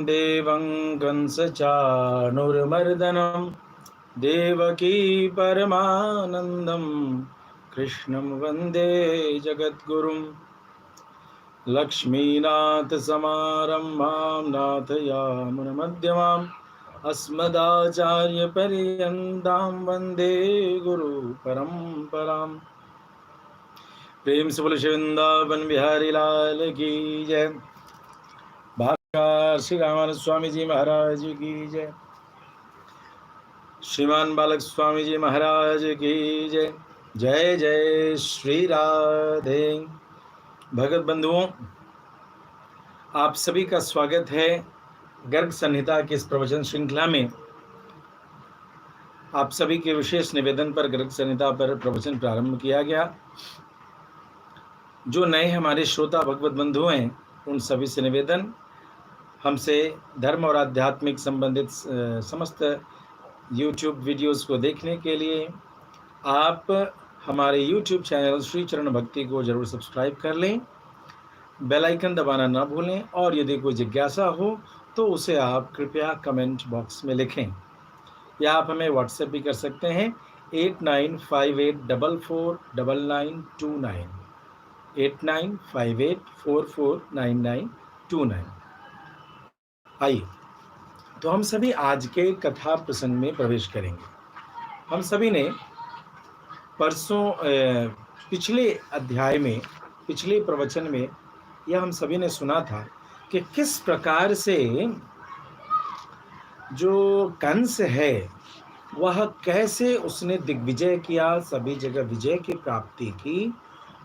देवं कंसचाणूरमर्दनं देवकी परमानन्दं कृष्णं वन्दे जगद्गुरुं लक्ष्मीनाथसमारम्भां नाथयामुनमध्यमाम् अस्मदाचार्यपर्यन्तां वन्दे गुरुपरम्पराम्। प्रेम से बोले श्री वृंदावन बिहारी लाल की जय। भाष्यकार श्री रामानंद स्वामी जी महाराज की जय। श्रीमान बालक स्वामी जी महाराज की जय। जय जय श्री राधे। भगत बंधुओं, आप सभी का स्वागत है गर्ग संहिता की इस प्रवचन श्रृंखला में। आप सभी के विशेष निवेदन पर गर्ग संहिता पर प्रवचन प्रारंभ किया गया। जो नए हमारे श्रोता भगवत बंधु हैं, उन सभी से निवेदन, हमसे धर्म और आध्यात्मिक संबंधित समस्त YouTube वीडियोस को देखने के लिए आप हमारे YouTube चैनल श्री चरण भक्ति को जरूर सब्सक्राइब कर लें, बेल आइकन दबाना ना भूलें, और यदि कोई जिज्ञासा हो तो उसे आप कृपया कमेंट बॉक्स में लिखें, या आप हमें व्हाट्सएप भी कर सकते हैं 8958449929 8958449929। आइए तो हम सभी आज के कथा प्रसंग में प्रवेश करेंगे। हम सभी ने परसों पिछले अध्याय में, पिछले प्रवचन में यह हम सभी ने सुना था कि किस प्रकार से जो कंस है वह कैसे उसने दिग्विजय किया, सभी जगह विजय की प्राप्ति की,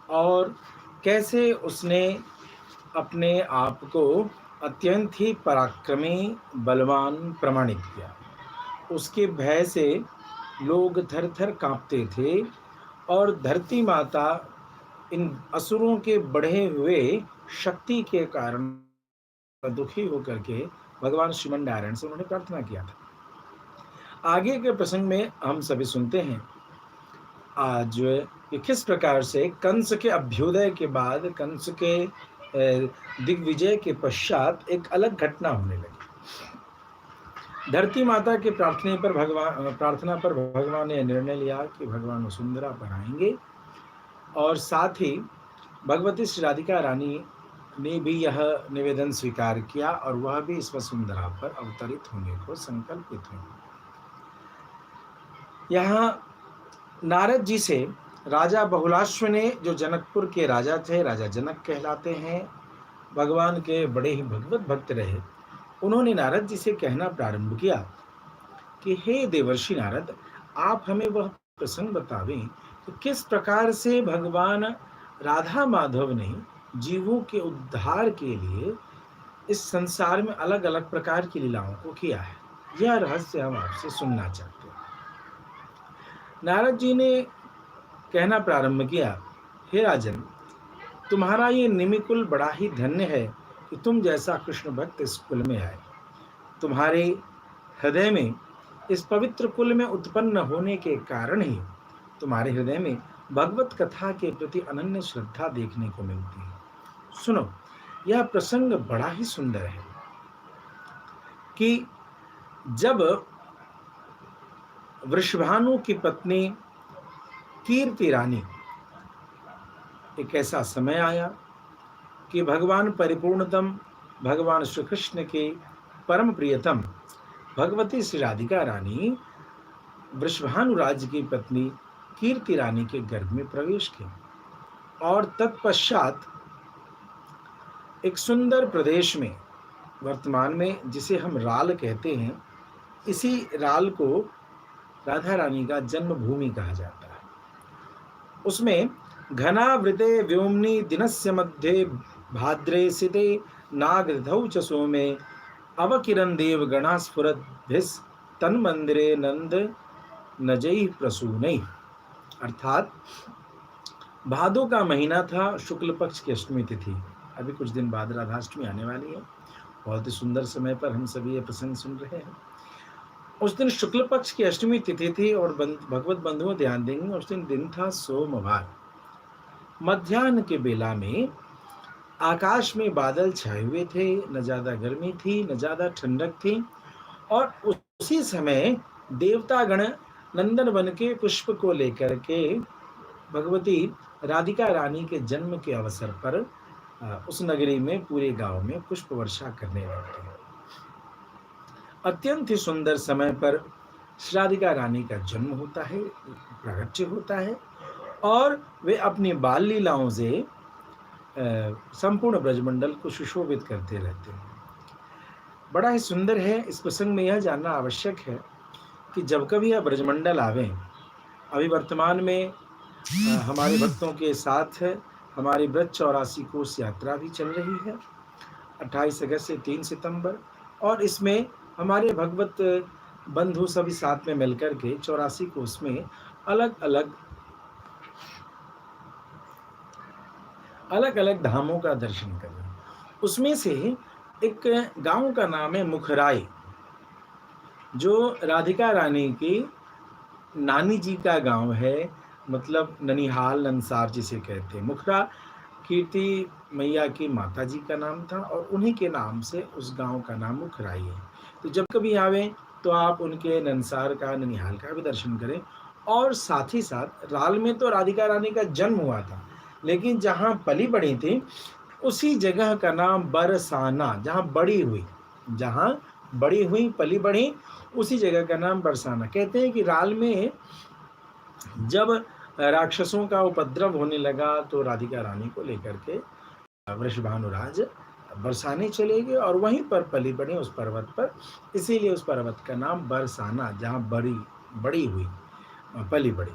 और कैसे उसने अपने आप को अत्यंत ही पराक्रमी बलवान प्रमाणित किया। उसके भय से लोग थर थर कांपते थे, और धरती माता इन असुरों के बढ़े हुए शक्ति के कारण दुखी होकर के भगवान श्रीमन नारायण से उन्होंने प्रार्थना किया था। आगे के प्रसंग में हम सभी सुनते हैं आज कि किस प्रकार से कंस के अभ्युदय के बाद, कंस के दिग्विजय के पश्चात एक अलग घटना होने लगी। धरती माता के प्रार्थना पर भगवान ने निर्णय लिया कि भगवान वसुंधरा पर आएंगे, और साथ ही भगवती श्री राधिका रानी ने भी यह निवेदन स्वीकार किया, और वह भी इस वसुंधरा पर अवतरित होने को संकल्पित हुई। यहाँ नारद जी से राजा बहुलाश्व ने, जो जनकपुर के राजा थे, राजा जनक कहलाते हैं, भगवान के बड़े ही भगवत भक्त रहे, उन्होंने नारद जी से कहना प्रारंभ किया कि हे देवर्षि नारद, आप हमें वह प्रसंग बतावें कि किस प्रकार से भगवान राधा माधव ने जीवों के उद्धार के लिए इस संसार में अलग अलग प्रकार की लीलाओं को किया है। यह रहस्य हम आपसे सुनना चाहते हैं। नारद जी ने कहना प्रारंभ किया, हे राजन, तुम्हारा ये निमिकुल बड़ा ही धन्य है कि तुम जैसा कृष्ण भक्त इस कुल में आए। तुम्हारे हृदय में, इस पवित्र कुल में उत्पन्न होने के कारण ही तुम्हारे हृदय में भगवत कथा के प्रति अनन्य श्रद्धा देखने को मिलती है। सुनो, यह प्रसंग बड़ा ही सुंदर है कि जब वृषभानु की पत्नी कीर्ति रानी, एक ऐसा समय आया कि भगवान परिपूर्णतम, भगवान श्री कृष्ण के परम प्रियतम भगवती श्री राधिका रानी वृषभानुराज की पत्नी कीर्ति रानी के गर्भ में प्रवेश की, और तत्पश्चात एक सुंदर प्रदेश में, वर्तमान में जिसे हम राल कहते हैं, इसी राल को राधा रानी का जन्मभूमि कहा जाता है। उसमें घनावृते व्योमनी दिनस्य मध्ये भाद्रे सिते नागधौ च सोमे अवकिरण देव गणा स्फुरद्भिस तन्मंदिरे नंद नजई प्रसूनै। अर्थात भादो का महीना था, शुक्ल पक्ष की अष्टमी तिथि। अभी कुछ दिन बाद राधाष्टमी आने वाली है। बहुत ही सुंदर समय पर हम सभी ये प्रसंग सुन रहे हैं। उस दिन शुक्ल पक्ष की अष्टमी तिथि थी, और भगवत बंधुओं ध्यान देंगे, उस दिन था सोमवार। मध्याह्न के बेला में आकाश में बादल छाए हुए थे, न ज़्यादा गर्मी थी, न ज़्यादा ठंडक थी और उसी समय देवतागण नंदन वन के पुष्प को लेकर के भगवती राधिका रानी के जन्म के अवसर पर उस नगरी में पूरे गांव में पुष्प वर्षा करने लगते हैं। अत्यंत ही सुंदर समय पर श्री राधिका रानी का जन्म होता है, प्रागट्य होता है और वे अपनी बाल लीलाओं से संपूर्ण ब्रजमंडल को सुशोभित करते रहते हैं। बड़ा ही सुंदर है। इस प्रसंग में यह जानना आवश्यक है कि जब कभी यह ब्रजमंडल आवे, अभी वर्तमान में हमारे भक्तों के साथ हमारी ब्रज 84 कोस यात्रा भी चल रही है, 28 अगस्त से 3 सितंबर, और इसमें हमारे भगवत बंधु सभी साथ में मिलकर के 84 कोस में अलग अलग धामों का दर्शन करें। उसमें से एक गांव का नाम है मुखराई, जो राधिका रानी की नानी जी का गांव है, मतलब ननिहाल नंसार जिसे कहते हैं। मुखरा कीर्ति मैया की माता जी का नाम था और उन्हीं के नाम से उस गांव का नाम मुखराई है। तो जब कभी आवे तो आप उनके नंसार का, ननिहाल का भी दर्शन करें। और साथ ही साथ राल में तो राधिका रानी का जन्म हुआ था, लेकिन जहाँ पली बड़ी थी उसी जगह का नाम बरसाना, जहाँ बड़ी हुई पली बड़ी, उसी जगह का नाम बरसाना। कहते हैं कि राल में जब राक्षसों का उपद्रव होने लगा तो राधिका रानी को लेकर के वृषभानुराज बरसाने चले गए और वहीं पर पली बड़ी उस पर्वत पर, इसीलिए उस पर्वत का नाम बरसाना, जहाँ बड़ी हुई पली बड़ी।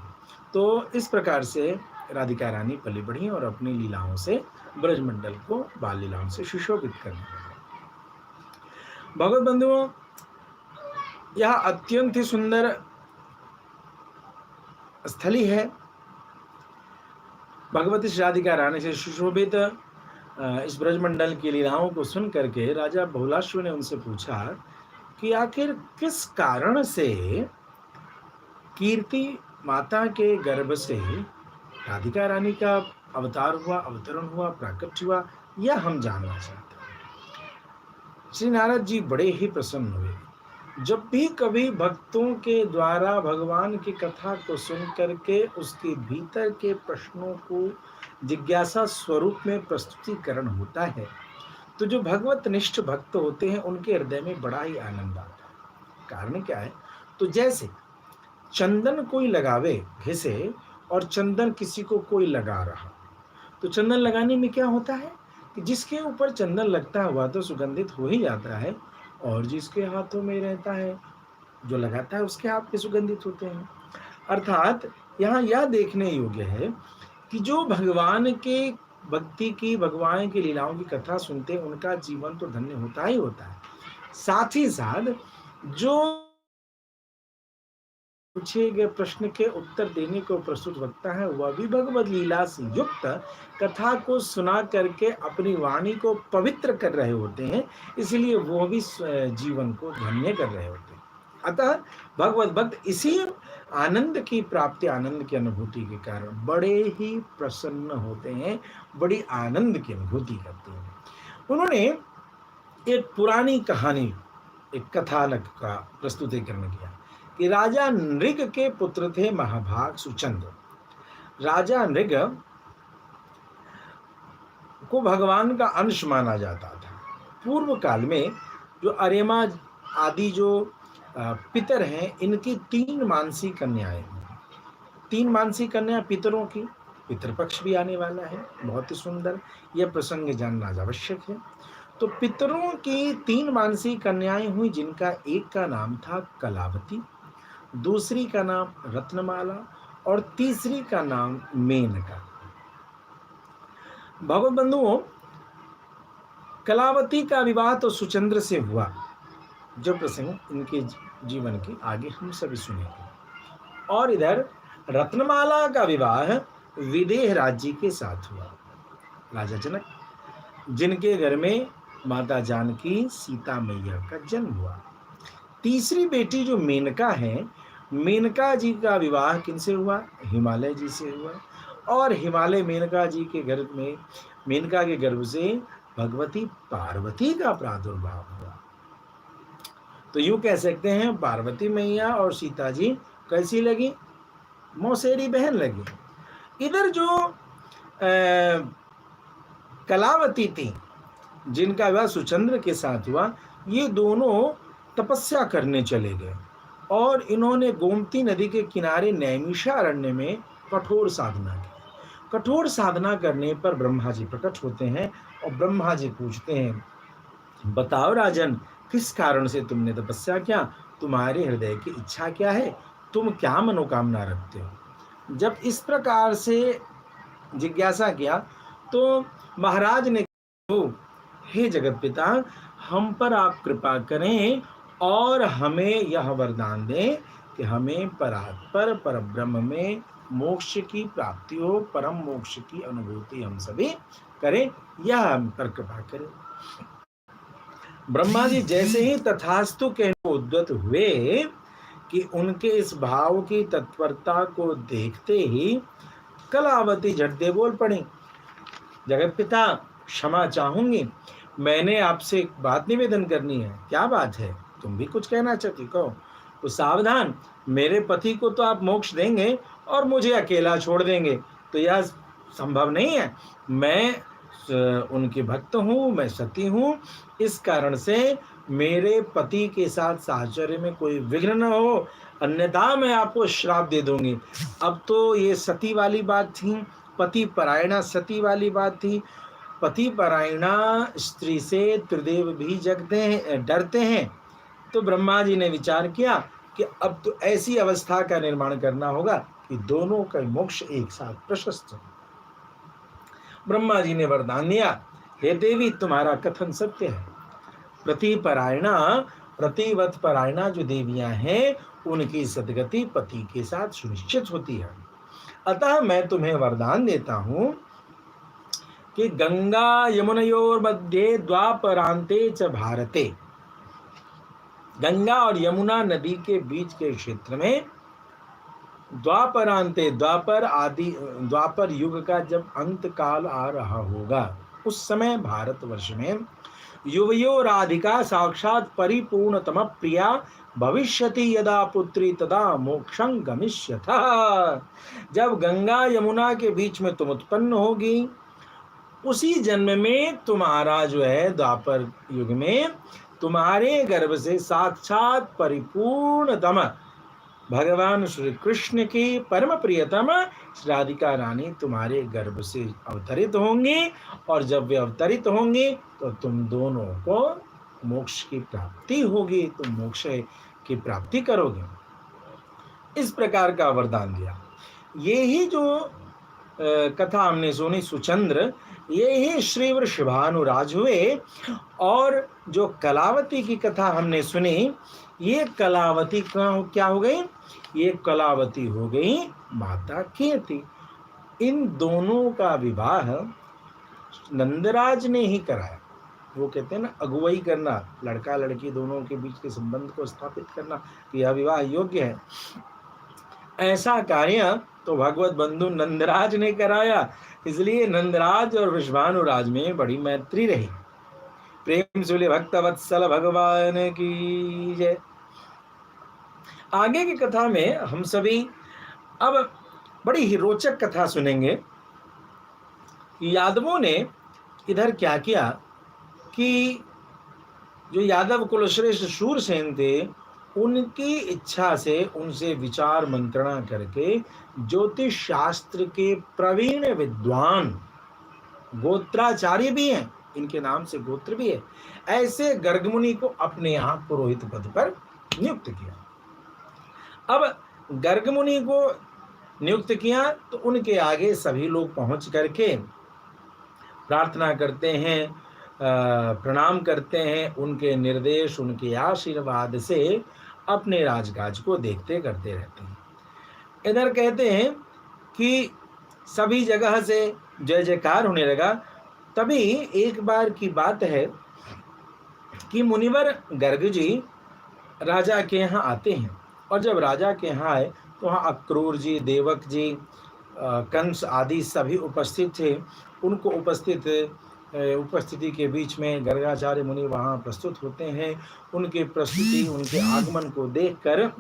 तो इस प्रकार से राधिका रानी पली बढ़ी और अपनी लीलाओं से ब्रजमंडल को बाल लीलाओं से सुशोभित करने लगे। भगवत बंधुओं, यह अत्यंत ही सुंदर स्थली है। भगवती श्री राधिका रानी से सुशोभित इस ब्रजमंडल की लीलाओं को सुन करके राजा बहुलाश्व ने उनसे पूछा कि आखिर किस कारण से कीर्ति माता के गर्भ से राधिका रानी का अवतार हुआ, अवतरण हुआ, प्राकट्य हुआ, यह हम जानना चाहते हैं। श्री नारद जी बड़े ही प्रसन्न हुए। जब भी कभी भक्तों के द्वारा भगवान की कथा को सुन करके उसके भीतर के प्रश्नों को जिज्ञासा स्वरूप में प्रस्तुतिकरण होता है, तो जो भगवत निष्ठ भक्त होते हैं उनके हृदय में बड़ा ही आनंद आता है। कारण क्या है? तो जैसे चंदन कोई लगावे घिसे और चंदन किसी को कोई लगा रहा, तो चंदन लगाने में क्या होता है कि जिसके ऊपर चंदन लगता हुआ तो सुगंधित हो ही जाता है, और जिसके हाथों में रहता है, जो लगाता है उसके हाथ पे सुगंधित होते हैं। अर्थात यहाँ यह देखने योग्य है कि जो भगवान के भक्ति की, भगवान की लीलाओं की कथा सुनते हैं उनका जीवन तो धन्य होता ही होता है। साथ ही साथ जो पूछे गए प्रश्न के उत्तर देने को प्रस्तुत वक्ता है, वह भी भगवत लीला से युक्त कथा को सुना करके अपनी वाणी को पवित्र कर रहे होते हैं, इसलिए वो भी जीवन को धन्य कर रहे होते हैं। अतः भगवत भक्त इसी आनंद की प्राप्ति, आनंद की अनुभूति के कारण बड़े ही प्रसन्न होते हैं, बड़ी आनंद की अनुभूति करते हैं। उन्होंने एक पुरानी कहानी, एक कथानक का प्रस्तुतिकरण किया कि राजा नृग के पुत्र थे महाभाग सुचंद्र। राजा नृग को भगवान का अंश माना जाता था। पूर्व काल में जो अरेमा आदि जो पितर हैं, इनकी 3 मानसी कन्याएं, 3 मानसी कन्या पितरों की, पितृपक्ष भी आने वाला है, बहुत ही सुंदर, यह प्रसंग जानना आवश्यक है। तो पितरों की 3 मानसी कन्याएं हुई, जिनका एक का नाम था कलावती, दूसरी का नाम रत्नमाला और तीसरी का नाम मेनका। भगवत बंधुओं, कलावती का विवाह तो सुचंद्र से हुआ, जो प्रसंग इनके जीवन की आगे हम सभी सुनेंगे। और इधर रत्नमाला का विवाह विदेह राज्य के साथ हुआ, राजा जनक, जिनके घर में माता जानकी सीता मैया का जन्म हुआ। तीसरी बेटी जो मेनका है, मेनका जी का विवाह किनसे हुआ? हिमालय जी से हुआ। और हिमालय मेनका जी के घर में मेनका के गर्भ से भगवती पार्वती का प्रादुर्भाव हुआ। तो यूं कह सकते हैं पार्वती मैया और सीता जी कैसी लगी? मौसेरी बहन लगी। इधर जो कलावती थी, जिनका विवाह सुचंद्र के साथ हुआ, ये दोनों तपस्या करने चले गए और इन्होंने गोमती नदी के किनारे नैमिषारण्य में कठोर साधना की। कठोर साधना करने पर ब्रह्मा जी प्रकट होते हैं और ब्रह्मा जी पूछते हैं, बताओ राजन, किस कारण से तुमने तपस्या किया? तुम्हारे हृदय की इच्छा क्या है? तुम क्या मनोकामना रखते हो? जब इस प्रकार से जिज्ञासा किया तो महाराज ने कहा, हे जगत पिता, हम पर आप कृपा करें और हमें यह वरदान दें कि हमें परात्पर परब्रह्म में मोक्ष की प्राप्ति हो, परम मोक्ष की अनुभूति हम सभी करें, यह हम पर कृपा करें। ब्रह्मा जी जैसे ही तथास्तु कहने उद्यत हुए कि उनके इस भाव की तत्परता को देखते ही कलावती झट दे बोल पड़ी, जगत पिता क्षमा चाहूंगी, मैंने आपसे एक बात निवेदन करनी है। क्या बात है? तुम भी कुछ कहना चाहती, कहो। तो सावधान, मेरे पति को तो आप मोक्ष देंगे और मुझे अकेला छोड़ देंगे, तो यह संभव नहीं है। मैं उनके भक्त हूँ, मैं सती हूँ, इस कारण से मेरे पति के साथ साहचर्य में कोई विघ्न न हो, अन्यथा मैं आपको श्राप दे दूंगी। अब तो ये सती वाली बात थी, पति परायणा सती वाली बात थी। पति परायणा स्त्री से त्रिदेव भी जगते हैं, डरते हैं। तो ब्रह्मा जी ने विचार किया कि अब तो ऐसी अवस्था का निर्माण करना होगा कि दोनों का मोक्ष एक साथ प्रशस्त हो। ब्रह्मा जी ने वरदान दिया, हे देवी, तुम्हारा कथन सत्य है। प्रतिवत परायणा जो देवियां हैं, उनकी सदगति पति के साथ सुनिश्चित होती है। अतः मैं तुम्हें वरदान देता हूं कि गंगा यमुनयोर मध्य द्वापरांते च भारते, गंगा और यमुना नदी के बीच के क्षेत्र में द्वापरांते, द्वापर युग का जब अंत काल आ रहा होगा, उस समय भारतवर्ष में युवयो राधिका साक्षात परिपूर्णतम प्रिया भविष्यति यदा पुत्री तदा मोक्षं गमिष्यथ। जब गंगा यमुना के बीच में तुम उत्पन्न होगी, उसी जन्म में तुम्हारा जो है द्वापर युग में तुम्हारे गर्भ से साक्षात परिपूर्णतम भगवान श्री कृष्ण की परम प्रियतम राधिका रानी तुम्हारे गर्भ से अवतरित होंगी, और जब वे अवतरित होंगी तो तुम दोनों को मोक्ष की प्राप्ति होगी, तुम मोक्ष की प्राप्ति करोगे। इस प्रकार का वरदान दिया। ये ही जो कथा हमने सुनी सुचंद्र, ये ही श्री वृषभानुराज हुए। और जो कलावती की कथा हमने सुनी, ये कलावती क्या हो गई? ये कलावती हो गई माता कीर्ति। इन दोनों का विवाह नंदराज ने ही कराया। वो कहते हैं ना, अगुवाई करना, लड़का लड़की दोनों के बीच के संबंध को स्थापित करना कि यह विवाह योग्य है, ऐसा कार्य तो भगवत बंधु नंदराज ने कराया। इसलिए नंदराज और वृषभानुराज में बड़ी मैत्री रही। प्रेम सुले भक्त वत्सल भगवान की जय। आगे की कथा में हम सभी अब बड़ी ही रोचक कथा सुनेंगे। यादवों ने इधर क्या किया कि जो यादव कुलश्रेष्ठ शूरसेन थे, उनकी इच्छा से उनसे विचार मंत्रणा करके ज्योतिष शास्त्र के प्रवीण विद्वान, गोत्राचार्य भी हैं, इनके नाम से गोत्र भी है, ऐसे गर्ग मुनि को अपने यहाँ पुरोहित पद पर नियुक्त किया। अब गर्ग मुनि को नियुक्त किया तो उनके आगे सभी लोग पहुंच करके प्रार्थना करते हैं, प्रणाम करते हैं, उनके निर्देश, उनके आशीर्वाद से अपने राजकाज को देखते करते रहते हैं। इधर कहते हैं कि सभी जगह से जय जयकार होने लगा। तभी एक बार की बात है कि मुनिवर गर्ग जी राजा के यहाँ आते हैं, और जब राजा के यहाँ आए तो वहाँ अक्रूर जी, देवक जी, कंस आदि सभी उपस्थित थे। उनको उपस्थिति के बीच में गर्गाचार्य मुनि वहाँ प्रस्तुत होते हैं। उनकी प्रस्तुति, उनके आगमन को देखकर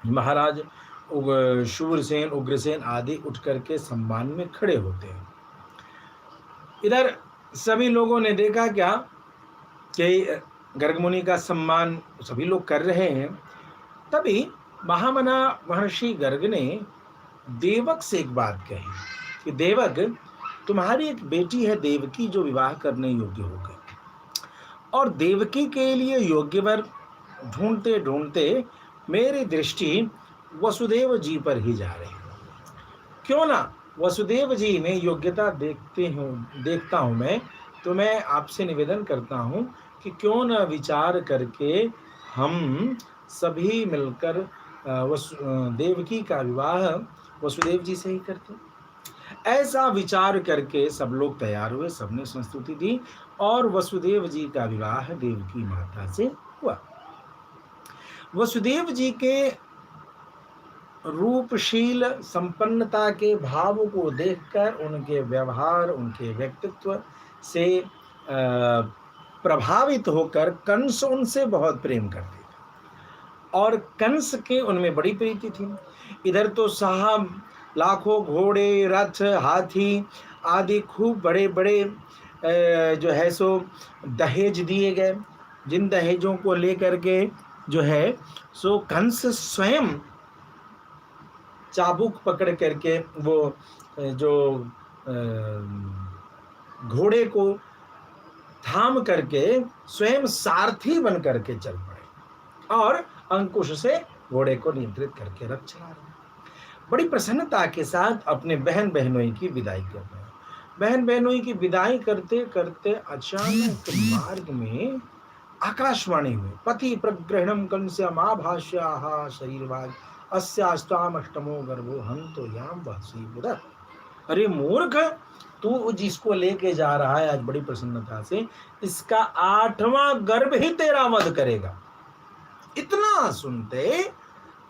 महाराज शूरसेन, उग्रसेन आदि उठ करके सम्मान में खड़े होते हैं। इधर सभी लोगों ने देखा क्या कि गर्ग मुनि का सम्मान सभी लोग कर रहे हैं। तभी महामना महर्षि गर्ग ने देवक से एक बात कही कि देवक, तुम्हारी एक बेटी है देवकी जो विवाह करने योग्य हो गई, और देवकी के लिए योग्य वर ढूंढते ढूंढते मेरी दृष्टि वसुदेव जी पर ही जा रही है। क्यों ना वसुदेव जी में योग्यता देखता हूं मैं, तो मैं आपसे निवेदन करता हूं कि क्यों न विचार करके हम सभी मिलकर देवकी का विवाह वसुदेव जी से ही करते। ऐसा विचार करके सब लोग तैयार हुए, सबने संस्तुति दी और वसुदेव जी का विवाह देवकी माता से हुआ। वसुदेव जी के रूपशील संपन्नता के भाव को देखकर, उनके व्यवहार, उनके व्यक्तित्व से प्रभावित होकर कंस उनसे बहुत प्रेम करते थे और कंस के उनमें बड़ी प्रीति थी। इधर तो साहब लाखों घोड़े, रथ, हाथी आदि खूब बड़े बड़े जो है सो दहेज दिए गए, जिन दहेजों को लेकर के जो है सो कंस स्वयं चाबुक पकड़ करके वो जो घोड़े को थाम करके स्वयं सारथी बन करके चल पड़े और अंकुश से घोड़े को नियंत्रित करके रथ चला रहे। बड़ी प्रसन्नता के साथ अपने बहन बहनोई की विदाई कर रहे हैं। बहन बहनोई की विदाई करते करते अचानक मार्ग में आकाशवाणी हुई, पति प्रग्रहणम कंस्यमाभाष्याः शरीरभाग अस्यास्ताम अष्टमो गर्भो हंतो याम वहसी बुधः। अरे मूर्ख, तू जिसको लेके जा रहा है आज बड़ी प्रसन्नता से, इसका 8वां गर्भ ही तेरा वध करेगा। इतना सुनते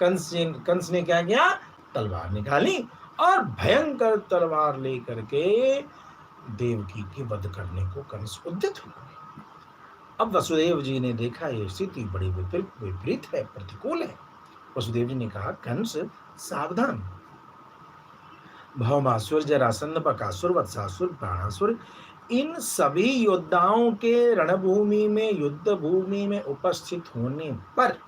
कंस ने क्या किया, तलवार निकाली और भयंकर तलवार लेकर के देवकी के वध करने को कंस उद्यत हुआ। अब वसुदेव जी ने देखा ये स्थिति बड़ी विपरीत है, प्रतिकूल है। वसुदेव जी ने कहा, कंस सावधान, भौमासुर, जरासंध, बकासुर, वत्सासुर, प्राणासुर, इन सभी योद्धाओं के रणभूमि में, युद्ध भूमि में उपस्थित होने पर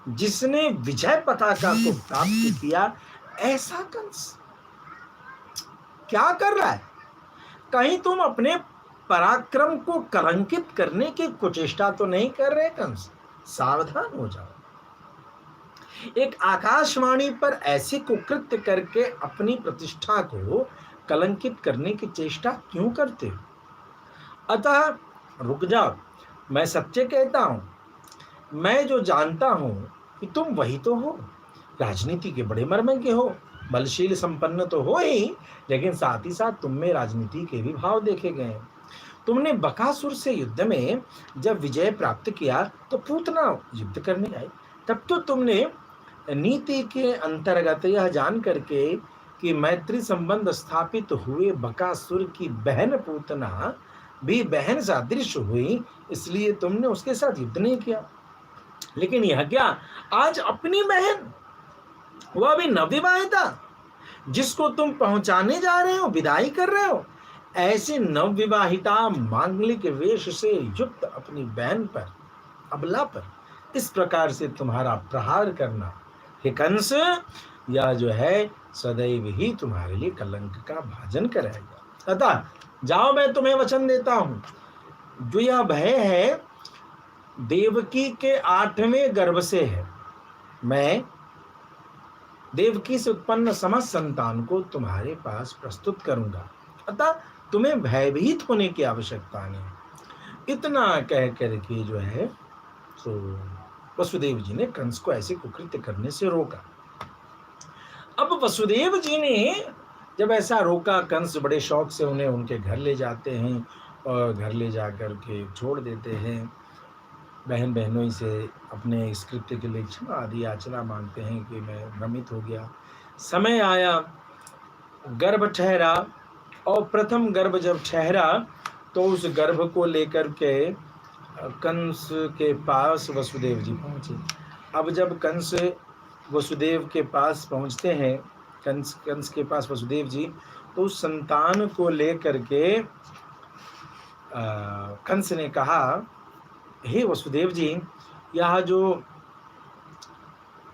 जिसने विजय पताका को प्राप्त किया, ऐसा कंस क्या कर रहा है? कहीं तुम अपने पराक्रम को कलंकित करने की कुचेष्टा तो नहीं कर रहे कंस? सावधान हो जाओ। एक आकाशवाणी पर ऐसे कुकृत्य करके अपनी प्रतिष्ठा को कलंकित करने की चेष्टा क्यों करते हो? अतः रुक जाओ, मैं सत्य कहता हूं, मैं जो जानता हूं कि तुम वही तो हो, राजनीति के बड़े मर्मज्ञ हो, बलशील संपन्न तो हो ही, लेकिन साथ ही साथ तुम में राजनीति के भी भाव देखे गए। तुमने बकासुर से युद्ध में जब विजय प्राप्त किया तो पूतना युद्ध करने आए, तब तो तुमने नीति के अंतर्गत यह जान करके कि मैत्री संबंध स्थापित हुए बकासुर की बहन पूतना भी बहन सदृश हुई, इसलिए तुमने उसके साथ युद्ध नहीं किया। लेकिन यह क्या, आज अपनी बहन, वह भी नवविवाहिता, जिसको तुम पहुंचाने जा रहे हो, विदाई कर रहे हो, ऐसे नवविवाहिता मांगलिक वेश से युक्त अपनी बहन पर, अबला पर इस प्रकार से तुम्हारा प्रहार करना, हे कंस, यह जो है सदैव ही तुम्हारे लिए कलंक का भाजन करेगा। अतः जाओ, मैं तुम्हें वचन देता हूं, जो यह भय है देवकी के 8वें गर्भ से है। मैं देवकी से उत्पन्न समस्त संतान को तुम्हारे पास प्रस्तुत करूंगा, अतः तुम्हें भयभीत होने की आवश्यकता नहीं। इतना कह करके जो है तो वसुदेव जी ने कंस को ऐसे कुकृत्य करने से रोका। अब वसुदेव जी ने जब ऐसा रोका, कंस बड़े शौक से उन्हें उनके घर ले जाते हैं और घर ले जा कर के छोड़ देते हैं। बहन बहनों से अपने इस कृत्य के लिए क्षमा आदि याचना मांगते हैं कि मैं भ्रमित हो गया। समय आया गर्भ ठहरा, और प्रथम गर्भ जब ठहरा तो उस गर्भ को लेकर के कंस के पास वसुदेव जी पहुंचे। अब जब कंस वसुदेव के पास पहुंचते हैं, कंस के पास वसुदेव जी, तो उस संतान को लेकर के कंस ने कहा, हे वसुदेव जी, यह जो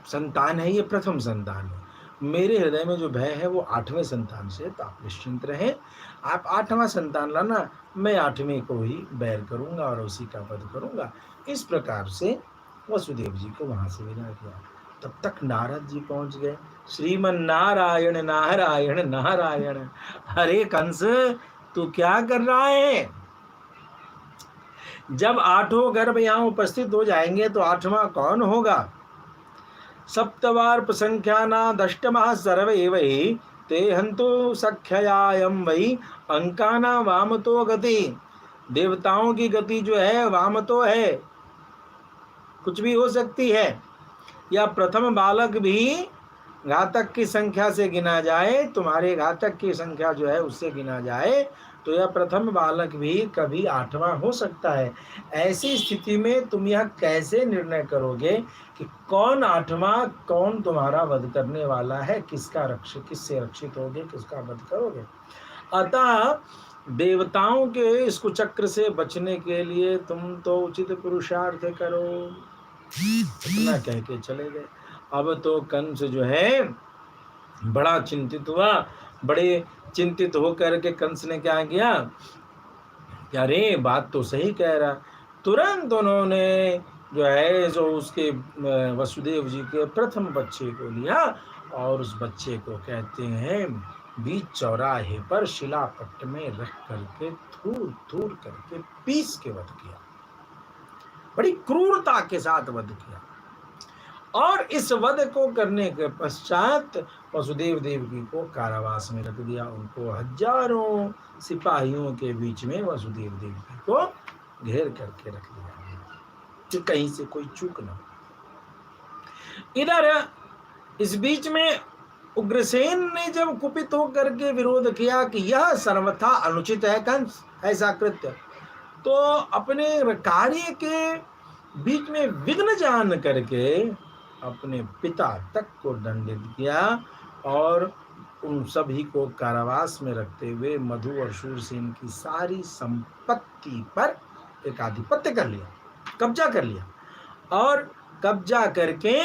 संतान है ये प्रथम संतान है, मेरे हृदय में जो भय है वो 8वें संतान से, तो आप निश्चिंत रहें, आप 8वां संतान लाना, मैं 8वें को ही बैर करूंगा और उसी का वध करूंगा। इस प्रकार से वसुदेव जी को वहां से विदा किया। तब तक नारद जी पहुंच गए। श्रीमन नारायण नारायण नारायण, अरे कंस तू क्या कर रहा है? जब 8 गर्भ यहाँ उपस्थित हो जाएंगे तो 8वां कौन होगा? सप्तवार्प संख्याना दष्टमः सर्वे वै ते हंतु सख्ययायम वै अंकाना वामतो गति। देवताओं की गति जो है वामतो है, कुछ भी हो सकती है, या प्रथम बालक भी घातक की संख्या से गिना जाए, तुम्हारे घातक की संख्या जो है उससे गिना जाए, तो यह प्रथम बालक भी कभी 8वां हो सकता है। ऐसी स्थिति में तुम यह कैसे निर्णय करोगे कि कौन 8वां, कौन तुम्हारा वध करने वाला है, किससे रक्षित होगे, किसका वध करोगे? अतः देवताओं के इस कुचक्र से बचने के लिए तुम तो उचित पुरुषार्थ करो, इतना कह के चले गए। अब तो कंस जो है बड़ा चिंतित हुआ। बड़े चिंतित होकर के कंस ने क्या किया कि अरे बात तो सही कह रहा। तुरंत उन्होंने जो है जो उसके वसुदेव जी के प्रथम बच्चे को लिया और उस बच्चे को कहते हैं बीच चौराहे पर शिलापट्ट में रख करके थूर थूर करके पीस के वध किया। बड़ी क्रूरता के साथ वध किया। और इस वध को करने के पश्चात वसुदेव देवकी को कारावास में रख दिया। उनको हजारों सिपाहियों के बीच में वसुदेव देवकी को घेर करके रख दिया कि कहीं से कोई चूक न। इधर इस बीच में उग्रसेन ने जब कुपित होकर के विरोध किया कि यह सर्वथा अनुचित है कंस ऐसा कृत्य, तो अपने कार्य के बीच में विघ्न जान करके अपने पिता तक को दंडित किया और उन सभी को कारावास में रखते हुए मधु और शूरसेन की सारी संपत्ति पर एक आधिपत्य कर लिया, कब्जा कर लिया। और कब्जा करके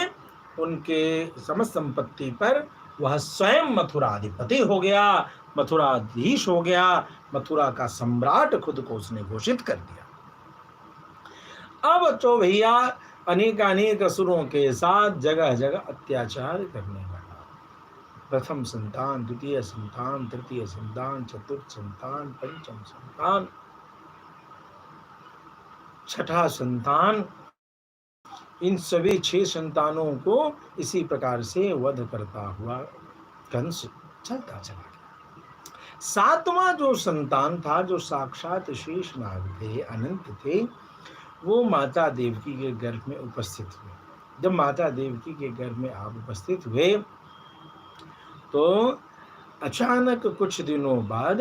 उनके समस्त संपत्ति पर वह स्वयं मथुराधिपति हो गया, मथुराधीश हो गया, मथुरा का सम्राट खुद को उसने घोषित कर दिया। अब तो भैया अनेक असुरों के साथ जगह जगह अत्याचार करने लगा। प्रथम संतान, द्वितीय संतान, तृतीय संतान, चतुर्थ संतान, पंचम संतान, छठा संतान, इन सभी 6 संतानों को इसी प्रकार से वध करता हुआ कंस चलता चला गया। 7वां जो संतान था, जो साक्षात शेषनाग थे, अनंत थे, वो माता देवकी के गर्भ में उपस्थित हुए। जब माता देवकी के गर्भ में आप उपस्थित हुए तो अचानक कुछ दिनों बाद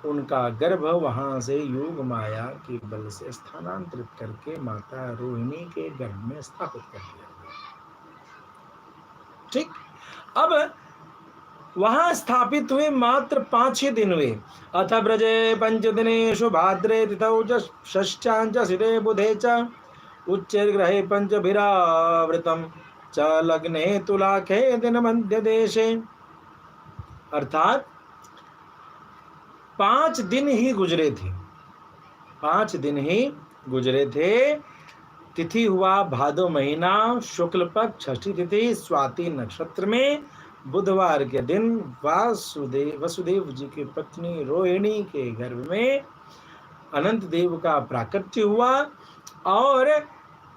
उनका गर्भ वहां से योग माया के बल से स्थानांतरित करके माता रोहिणी के गर्भ में स्थापित कर दिया गया। ठीक, अब वहां स्थापित हुए मात्र 5 दिन हुए। अथ ब्रजे 5 दिनेषु भाद्रे तिथौ च षष्ठ्यां सिदे बुधे च उच्चैर्ग्रहे 5 च लग्ने तुलाखे दिन मध्य देशे। अर्थात 5 दिन ही गुजरे थे, 5 दिन ही गुजरे थे। तिथि हुआ भादो महीना शुक्ल पक्ष, षष्ठी तिथि, स्वाति नक्षत्र में बुधवार के दिन वसुदेव जी की पत्नी रोहिणी के गर्भ में अनंत देव का प्राकट्य हुआ। और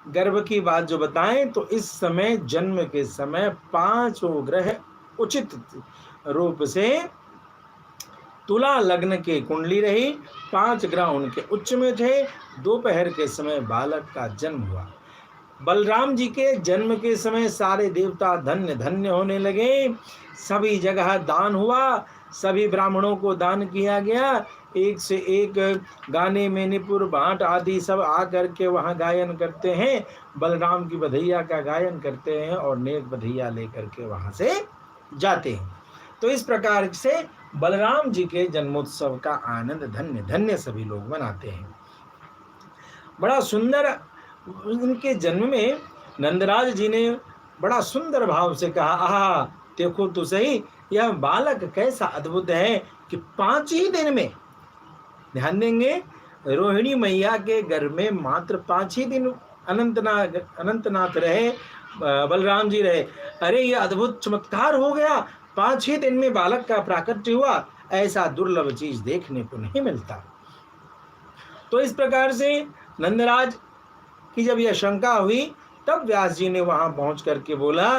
गर्भ की बात जो बताएं तो इस समय जन्म के समय 5 ग्रह उचित रूप से तुला लग्न के कुंडली रही, 5 ग्रह उनके उच्च में थे। दोपहर के समय बालक का जन्म हुआ। बलराम जी के जन्म के समय सारे देवता धन्य धन्य होने लगे, सभी जगह दान हुआ। सभी ब्राह्मणों को दान किया गया। एक से एक गाने में निपुर भाट आदि सब आकर के वहाँ गायन करते हैं, बलराम की बधैया का गायन करते हैं और नेक बधैया लेकर के वहाँ से जाते हैं। तो इस प्रकार से बलराम जी के जन्मोत्सव का आनंद धन्य धन्य सभी लोग मनाते हैं। बड़ा सुंदर उनके जन्म में नंदराज जी ने बड़ा सुंदर भाव से कहा, आहा देखो तो सही, यह बालक कैसा अद्भुत है कि 5 ही दिन में, ध्यान देंगे, रोहिणी मैया के घर में मात्र 5 ही दिन अनंतनाथ रहे, बलराम जी रहे। अरे ये अद्भुत चमत्कार हो गया, 5 ही दिन में बालक का प्राकट्य हुआ, ऐसा दुर्लभ चीज देखने को नहीं मिलता। तो इस प्रकार से नंदराज की जब यह शंका हुई, तब व्यास जी ने वहां पहुंच करके बोला,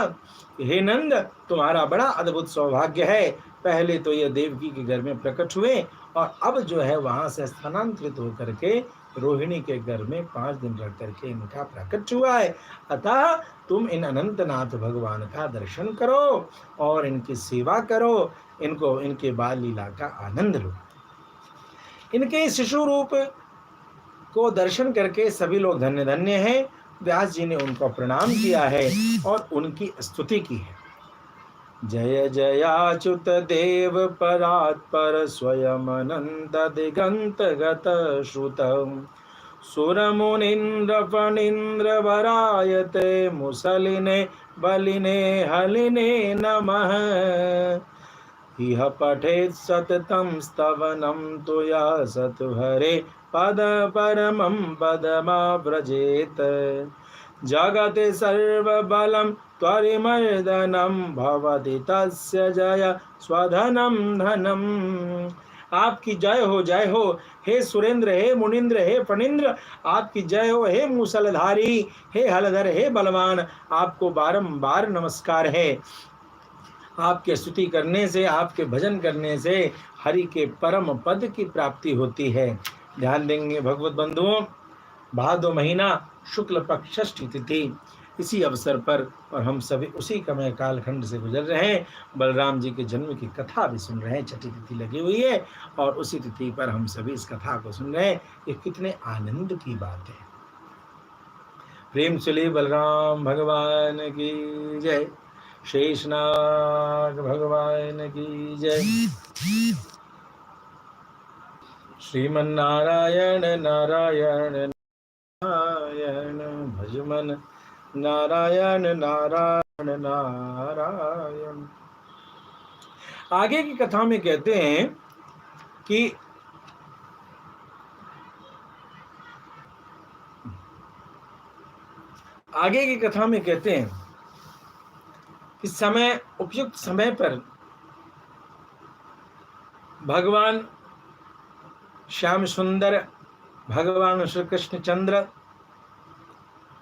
हे नंद, तुम्हारा बड़ा अद्भुत सौभाग्य है। पहले तो यह देवकी के घर में प्रकट हुए और अब जो है वहां से स्थानांतरित होकर के रोहिणी के घर में 5 दिन रह करके इनका प्रकट हुआ है। अतः तुम इन अनंतनाथ भगवान का दर्शन करो और इनकी सेवा करो, इनको इनके बाल लीला का आनंद लो। इनके शिशु रूप को दर्शन करके सभी लोग धन्य धन्य हैं। व्यास जी ने उनको प्रणाम किया है और उनकी स्तुति की है। जय जयाच्युत देव परात्पर स्वयं अनंत दिगंत गत श्रुतम सुर मुनिंद्र फणींद्र वरायते मुसलिने बलिने हलिने नमः इह पठेत् सततं स्तवनं तुया सतुहरे पद परमं पदमाव्रजेत जगते सर्वबलं त्वरिमर्दनं भवति तस्य जय स्वधनं धनम्। आपकी जय हो हे सुरेंद्र, हे मुनिंद्र, हे फणींद्र, आपकी जय हो हे मूसलधारी, हे हलधर, हे बलवान, आपको बारंबार नमस्कार है। आपके स्तुति करने से, आपके भजन करने से हरि के परम पद की प्राप्ति होती है। ध्यान देंगे भगवत बंधुओं, भादो महीना शुक्ल पक्ष षष्ठी तिथि, इसी अवसर पर और हम सभी उसी समय कालखंड से गुजर रहे हैं। बलराम जी के जन्म की कथा भी सुन रहे हैं, छठी तिथि लगी हुई है और उसी तिथि पर हम सभी इस कथा को सुन रहे हैं। ये कितने आनंद की बात है। प्रेम चले बलराम भगवान की जय, शेषनाग भगवान की जय। श्रीमन्नारायण नारायण नारायण भजमन नारायण नारायण नारायण। आगे की कथा में कहते हैं कि समय, उपयुक्त समय पर भगवान श्याम सुंदर, भगवान श्री कृष्ण चंद्र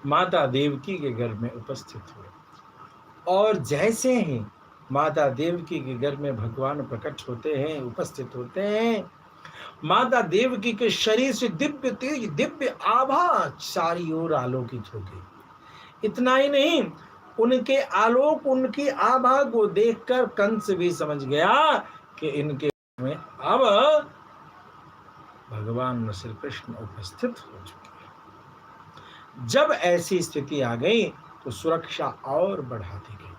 माता देवकी के घर में उपस्थित हुए और जैसे ही माता देवकी के घर में भगवान प्रकट होते हैं, उपस्थित होते हैं, माता देवकी के शरीर से दिव्य तेज, दिव्य आभा सारी ओर आलोकित हो गई। इतना ही नहीं, उनके आलोक, उनकी आभा को देखकर कंस भी समझ गया कि इनके में अब भगवान श्री कृष्ण उपस्थित हो चुके हैं। जब ऐसी स्थिति आ गई तो सुरक्षा और बढ़ा दी गई,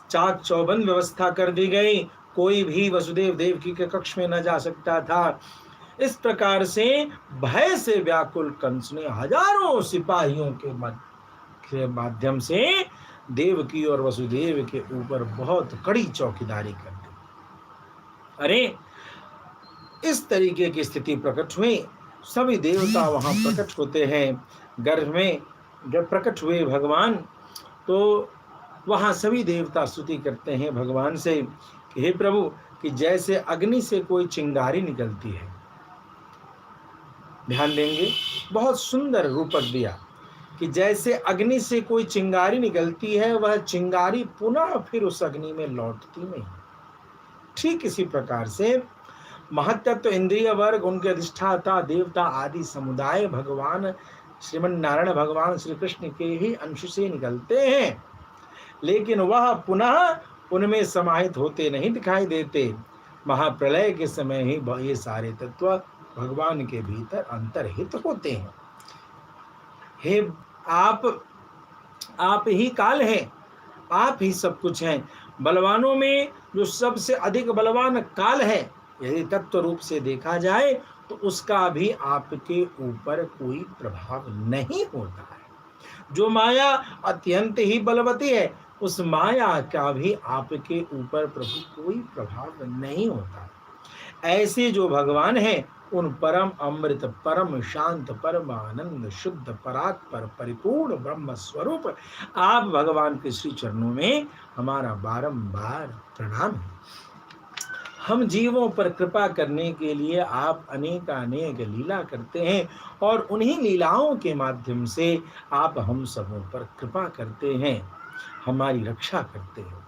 चाक चौबंद व्यवस्था कर दी गई, कोई भी वसुदेव देवकी के कक्ष में न जा सकता था। इस प्रकार से भय से व्याकुल कंस ने हजारों सिपाहियों के माध्यम से देवकी और वसुदेव के ऊपर बहुत कड़ी चौकीदारी कर दी। अरे इस तरीके की स्थिति प्रकट हुई, सभी देवता वहां प्रकट होते हैं। गर्भ में जब प्रकट हुए भगवान, तो वहां सभी देवता स्तुति करते हैं भगवान से कि हे प्रभु, कि जैसे अग्नि से कोई चिंगारी निकलती है। ध्यान देंगे, बहुत सुंदर रूपक दिया कि जैसे अग्नि से कोई चिंगारी निकलती है, वह चिंगारी पुनः फिर उस अग्नि में लौटती नहीं। ठीक इसी प्रकार से महत्त्व इंद्रिय वर्ग, उनके अधिष्ठाता देवता आदि समुदाय भगवान श्रीमन नारायण भगवान श्री कृष्ण के ही अंश से निकलते हैं, लेकिन वह पुनः उनमें समाहित होते नहीं दिखाई देते। महाप्रलय के समय ही ये सारे तत्व भगवान के भीतर अंतर्हित होते हैं। हे आप ही काल हैं, आप ही सब कुछ हैं। बलवानों में जो सबसे अधिक बलवान काल है, यदि तत्व रूप से देखा जाए तो उसका भी आपके ऊपर कोई प्रभाव नहीं होता है। जो माया अत्यंत ही बलवती है, उस माया का भी आपके ऊपर प्रभु कोई प्रभाव नहीं होता। ऐसे जो भगवान हैं, उन परम अमृत, परम शांत, परम आनंद, शुद्ध परात्पर परिपूर्ण ब्रह्म स्वरूप आप भगवान के श्री चरणों में हमारा बारंबार प्रणाम है। हम जीवों पर कृपा करने के लिए आप अनेक लीला करते हैं और उन्हीं लीलाओं के माध्यम से आप हम सबों पर कृपा करते हैं, हमारी रक्षा करते हैं।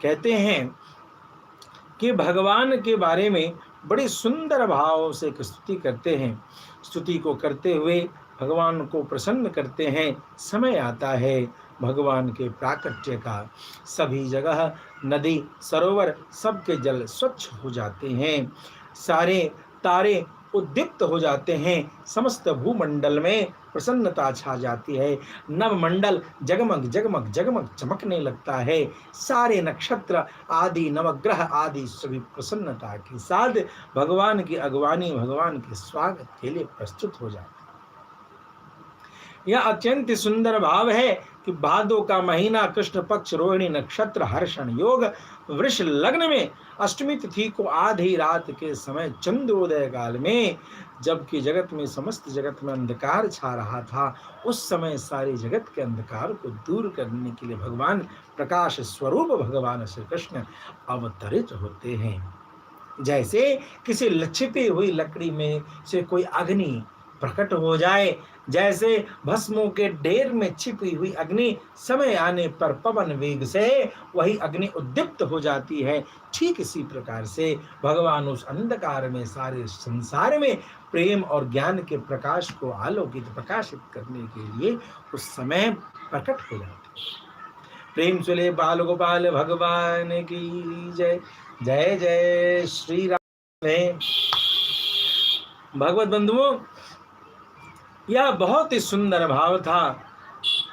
कहते हैं कि भगवान के बारे में बड़े सुंदर भाव से स्तुति करते हैं। स्तुति को करते हुए भगवान को प्रसन्न करते हैं। समय आता है भगवान के प्राकट्य का, सभी जगह नदी सरोवर सबके जल स्वच्छ हो जाते हैं, सारे तारे उद्दीप्त हो जाते हैं, समस्त भूमंडल में प्रसन्नता छा जाती है, नवमंडल जगमग जगमग जगमग चमकने लगता है, सारे नक्षत्र आदि नवग्रह आदि सभी प्रसन्नता के साथ भगवान की अगवानी, भगवान के स्वागत के लिए प्रस्तुत हो जाते हैं। यह अत्यंत सुंदर भाव है कि भादो का महीना, कृष्ण पक्ष, रोहिणी नक्षत्र, हर्षण योग, वृष लग्न में अष्टमी तिथि को आधी रात के समय चंद्रोदय काल में, जबकि जगत में समस्त जगत में अंधकार छा रहा था, उस समय सारे जगत के अंधकार को दूर करने के लिए भगवान प्रकाश स्वरूप भगवान श्री कृष्ण अवतरित होते हैं। जैसे किसी छिपी हुई लकड़ी में से कोई अग्नि प्रकट हो जाए, जैसे भस्मों के ढेर में छिपी हुई अग्नि समय आने पर पवन वेग से वही अग्नि उद्दीप्त हो जाती है, ठीक इसी प्रकार से भगवान उस अंधकार में सारे संसार में प्रेम और ज्ञान के प्रकाश को आलोकित प्रकाशित करने के लिए उस समय प्रकट हो जाते हैं। प्रेम सुले बाल गोपाल भगवान की जय। जय जय श्री राम। भगवत बंधुओं, यह बहुत ही सुंदर भाव था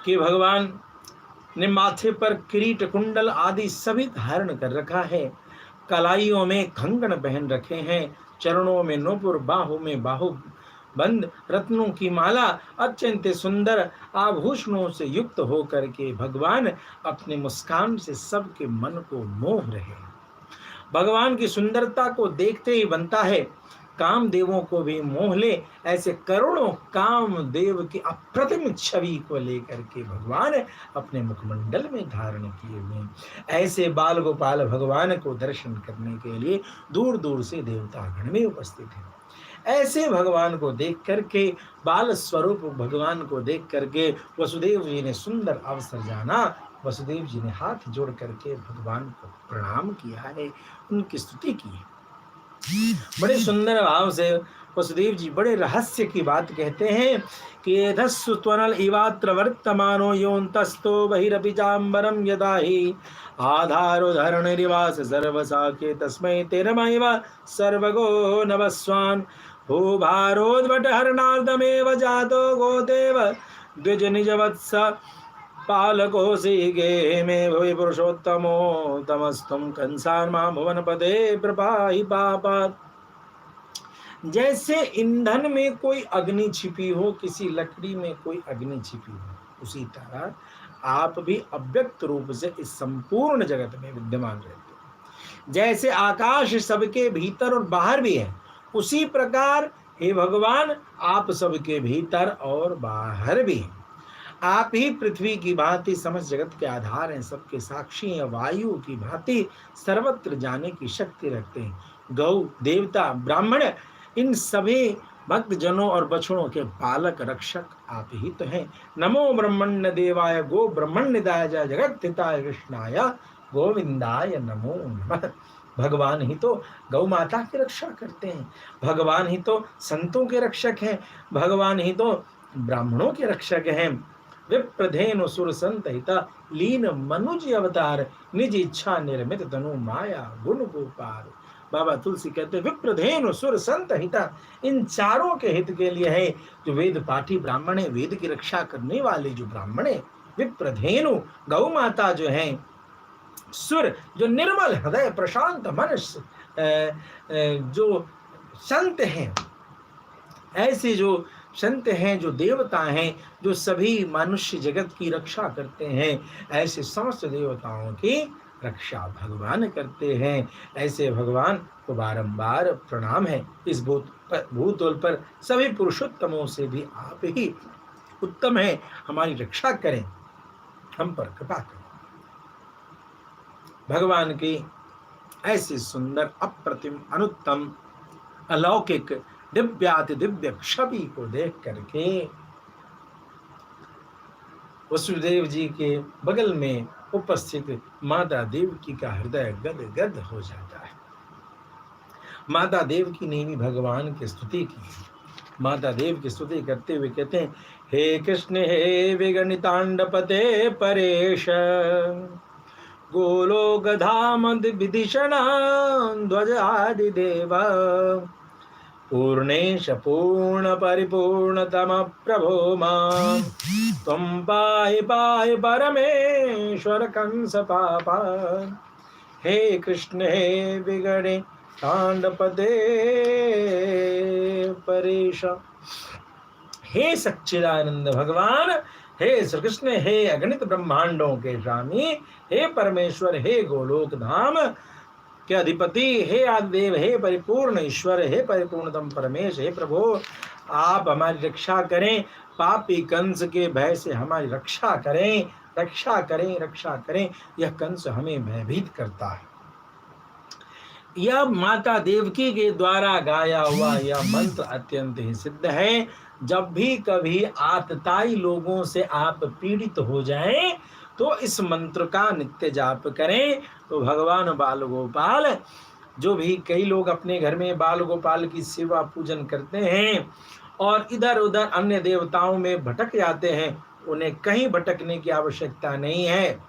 कि भगवान ने माथे पर किरीट कुंडल आदि सभी धारण कर रखा है, कलाइयों में कंगन पहन रखे हैं, चरणों में नूपुर, बाहों में बाहु बंद रत्नों की माला, अत्यंत सुंदर आभूषणों से युक्त होकर के भगवान अपने मुस्कान से सबके मन को मोह रहे हैं। भगवान की सुंदरता को देखते ही बनता है कामदेवों को भी मोह ले। ऐसे करोड़ों कामदेव की अप्रतिम छवि को लेकर के भगवान अपने मुखमंडल में धारण किए हुए, ऐसे बाल गोपाल भगवान को दर्शन करने के लिए दूर दूर से देवतागण में उपस्थित हैं। ऐसे भगवान को देख करके, बाल स्वरूप भगवान को देख करके वसुदेव जी ने सुंदर अवसर जाना। वसुदेव जी ने हाथ जोड़ करके भगवान को प्रणाम किया है, उनकी स्तुति की है। बड़े सुंदर भाव से वसुदेव जी बड़े रहस्य की बात कहते हैं कि धस्सु त्वनल इवात्र वर्तमानो योन्तस्तो बहिरपि चाम्बरं यदा हि आधारो धरणिरिवास सर्वसाके तस्मै तेनमैव सर्वगो नमस्वान् भूभारोद्भटहरणार्दमेव जातो गोदेव द्विज निजवत्स पालकोऽसि गे मे भुवि पुरुषोत्तमो तमस्तुम कंसान् मां भुवनपदे प्रपाहि पापात्। जैसे ईंधन में कोई अग्नि छिपी हो, किसी लकड़ी में कोई अग्नि छिपी हो, उसी तरह आप भी अव्यक्त रूप से इस संपूर्ण जगत में विद्यमान रहते हो। जैसे आकाश सबके भीतर और बाहर भी है, उसी प्रकार हे भगवान आप सबके भीतर और बाहर भी हैं। आप ही पृथ्वी की भांति समस्त जगत के आधार हैं, सबके साक्षी हैं, वायु की भांति सर्वत्र जाने की शक्ति रखते हैं। गौ, देवता, ब्राह्मण, इन सभी भक्त जनों और बछड़ों के पालक रक्षक आप ही तो हैं। नमो ब्रह्मण्य देवाय गो ब्रह्मण्यदाय जगत हिताय कृष्णाय गोविंदाय नमो नमः। भगवान ही तो गौ माता की रक्षा करते हैं, भगवान ही तो संतों के रक्षक हैं, भगवान ही तो ब्राह्मणों के रक्षक हैं। विप्रधेनु सुर संत हिता लीन मनुज अवतार निज इच्छा निर्मित तनु माया गुण गोपार। बाबा तुलसी कहते हैं विप्रधेनु सुर संत हिता, इन चारों के हित के लिए है। जो वेद पाठी ब्राह्मण है, वेद की रक्षा करने वाले जो ब्राह्मण है, विप्रधेनु गौ माता जो है, सुर जो निर्मल हृदय प्रशांत मन जो संत हैं, ऐसे जो संत हैं, जो देवता हैं, जो सभी मनुष्य जगत की रक्षा करते हैं, ऐसे समस्त देवताओं की रक्षा भगवान करते हैं। ऐसे भगवान को बारंबार प्रणाम है। इस भूतल पर सभी पुरुषोत्तमों से भी आप ही उत्तम हैं, हमारी रक्षा करें, हम पर कृपा करें। भगवान की ऐसी सुंदर अप्रतिम अनुत्तम अलौकिक दिव्याति दिव्य छवि को देख करके वसुदेव जी के बगल में उपस्थित माता देवकी का हृदय गद गद हो जाता है। माता देवकी ने भी भगवान की स्तुति की। माता देव की स्तुति करते हुए कहते हैं, हे कृष्ण हे विगणितांडपते परेश, गोलोकधाम विदिशण ध्वज आदिदेव, पूर्णेश पूर्ण परिपूर्णतम प्रभो मां त्वं पाहि पाहि परमेश्वर कंस पापा। हे कृष्ण हे विगणे तांडपते परेश, हे सच्चिदानंद भगवान, हे श्री कृष्ण, हे अगणित ब्रह्मांडों के स्वामी, हे परमेश्वर, हे गोलोक धाम के अधिपति, हे आदिदेव, हे परिपूर्ण ईश्वर, हे परिपूर्णतम परमेश, हे प्रभु, आप हमारी रक्षा करें, पापी कंस के भय से हमारी रक्षा करें, रक्षा करें, रक्षा करें। यह कंस हमें भयभीत करता है। यह माता देवकी के द्वारा गाया हुआ यह मंत्र अत्यंत ही सिद्ध है। जब भी कभी आतताई लोगों से आप पीड़ित हो जाएं तो इस मंत्र का नित्य जाप करें, तो भगवान बाल गोपाल, जो भी कई लोग अपने घर में बाल गोपाल की सेवा पूजन करते हैं और इधर उधर अन्य देवताओं में भटक जाते हैं, उन्हें कहीं भटकने की आवश्यकता नहीं है।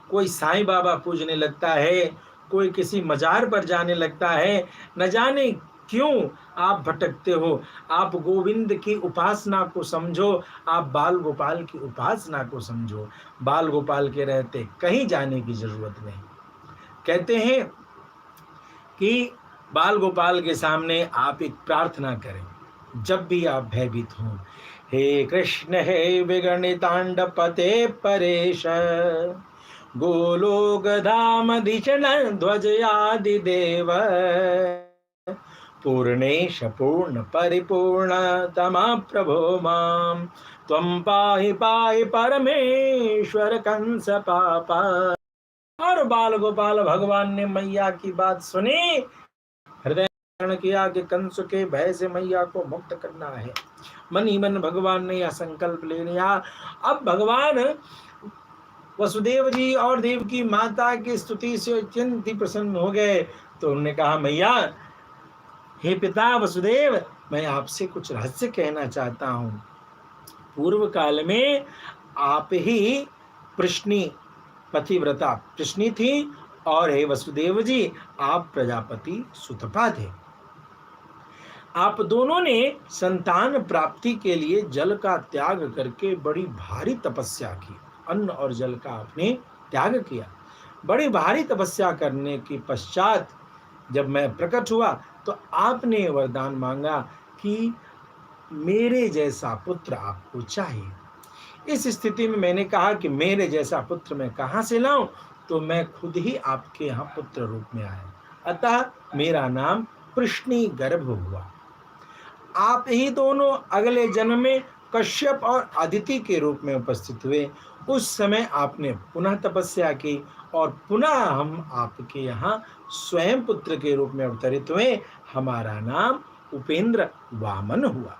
कोई साईं बाबा पूजने लगता है, कोई किसी मजार पर जाने लगता है, न जाने क्यों आप भटकते हो। आप गोविंद की उपासना को समझो, आप बाल गोपाल की उपासना को समझो। बाल गोपाल के रहते कहीं जाने की जरूरत नहीं। कहते हैं कि बाल गोपाल के सामने आप एक प्रार्थना करें जब भी आप भयभीत हों। हे कृष्ण हे विगणितांडपते परेश, गोलोक धाम दिशन ध्वज आदिदेव, पूर्णेश पूर्ण परिपूर्ण तमा प्रभो मां त्वं पाहि पाहि परमेश्वर कंस पापा। और बाल गोपाल भगवान ने मैया की बात सुनी, हृदय किया कि कंस के भय से मैया को मुक्त करना है। मन ही मन भगवान ने यह संकल्प ले लिया। अब भगवान वसुदेव जी और देवकी माता की स्तुति से अत्यंत ही प्रसन्न हो गए। तो उन्होंने कहा, मैया, हे पिता वसुदेव, मैं आपसे कुछ रहस्य कहना चाहता हूँ। पूर्व काल में आप ही प्रश्नी पतिव्रता प्रश्नी थी और हे वसुदेव जी, आप प्रजापति सुतपा थे। आप दोनों ने संतान प्राप्ति के लिए जल का त्याग करके बड़ी भारी तपस्या की। अन्न और जल का आपने त्याग किया। बड़ी भारी तपस्या करने के पश्चात जब मैं प्रकट हुआ तो आपने वरदान मांगा कि मेरे जैसा पुत्र आपको चाहिए। इस स्थिति में मैंने कहा कि मेरे जैसा पुत्र मैं कहाँ से लाऊं, तो मैं खुद ही आपके यहाँ पुत्र रूप में आया। अतः मेरा नाम प्रश्नी गर्भ हुआ। आप ही दोनों अगले जन्म में कश्यप और अदिति के रूप में उपस्थित हुए। उस समय आपने पुनः तपस्या की और पुनः हम आपके यहाँ स्वयं पुत्र के रूप में अवतरित हुए। हमारा नाम उपेंद्र वामन हुआ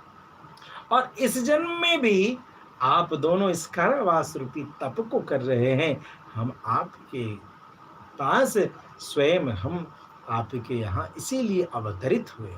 और इस जन्म में भी आप दोनों इस कारावास रूपी तप को कर रहे हैं। हम आपके पास स्वयं हम आपके यहाँ इसीलिए अवतरित हुए।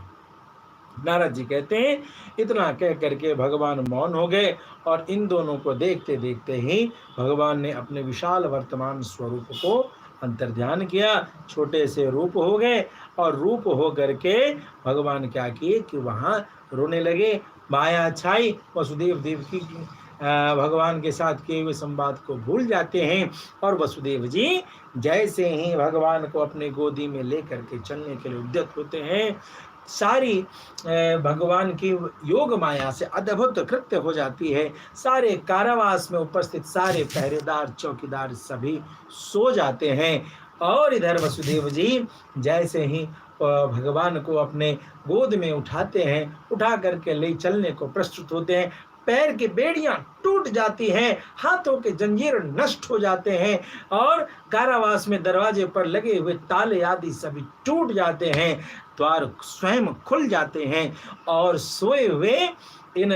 नारद जी कहते हैं, इतना कह करके भगवान मौन हो गए और इन दोनों को देखते देखते ही भगवान ने अपने विशाल वर्तमान स्वरूप को अंतर्ध्यान किया, छोटे से रूप हो गए और रूप हो करके भगवान क्या किए कि वहाँ रोने लगे। माया छाई, वसुदेव देवकी भगवान के साथ किए हुए संवाद को भूल जाते हैं और वसुदेव जी जैसे ही भगवान को अपने गोदी में लेकर के चलने के लिए उद्यत होते हैं, सारी भगवान की योग माया से अद्भुत कृत्य हो जाती है। सारे कारावास में उपस्थित सारे पहरेदार चौकीदार सभी सो जाते हैं और इधर वसुदेव जी जैसे ही भगवान को अपने गोद में उठाते हैं, उठा करके ले चलने को प्रस्तुत होते हैं, पैर की बेड़ियां टूट जाती हैं, हाथों के जंजीर नष्ट हो जाते हैं और कारावास में दरवाजे पर लगे हुए ताले आदि सभी टूट जाते हैं, द्वार स्वयं खुल जाते हैं और सोए हुए इन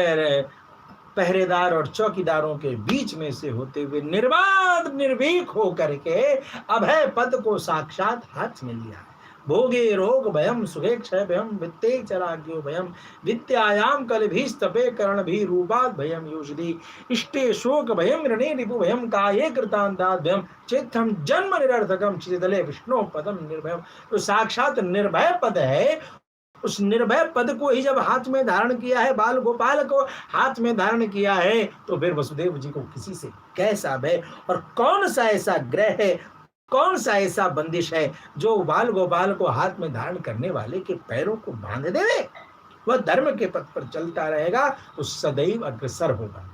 पहरेदार और चौकीदारों के बीच में से होते हुए निर्बाध निर्भीक हो करके अभय पद को साक्षात हाथ में लिया। भोगे रोग भयम सुखे क्षय भयम वित्ते चराग्यो भयम विद्यायाम कलभीस्तपे कर्ण भी रूपाद भयम योषधि इष्टे शोक भयम ऋणे रिपु भयम काये कृतांताद भयम चेतम जन्म निरर्थकम चिदले विष्णु पदम निर्भयम। तो साक्षात निर्भय पद है, उस निर्भय पद को ही जब हाथ में धारण किया है, बाल गोपाल को हाथ में धारण किया है, तो फिर वसुदेव जी को किसी से कैसा भय और कौन सा ऐसा ग्रह है, कौन सा ऐसा बंदिश है जो बाल गोपाल को हाथ में धारण करने वाले के पैरों को बांध देवे। वह धर्म के पथ पर चलता रहेगा, तो सदैव अग्रसर होगा।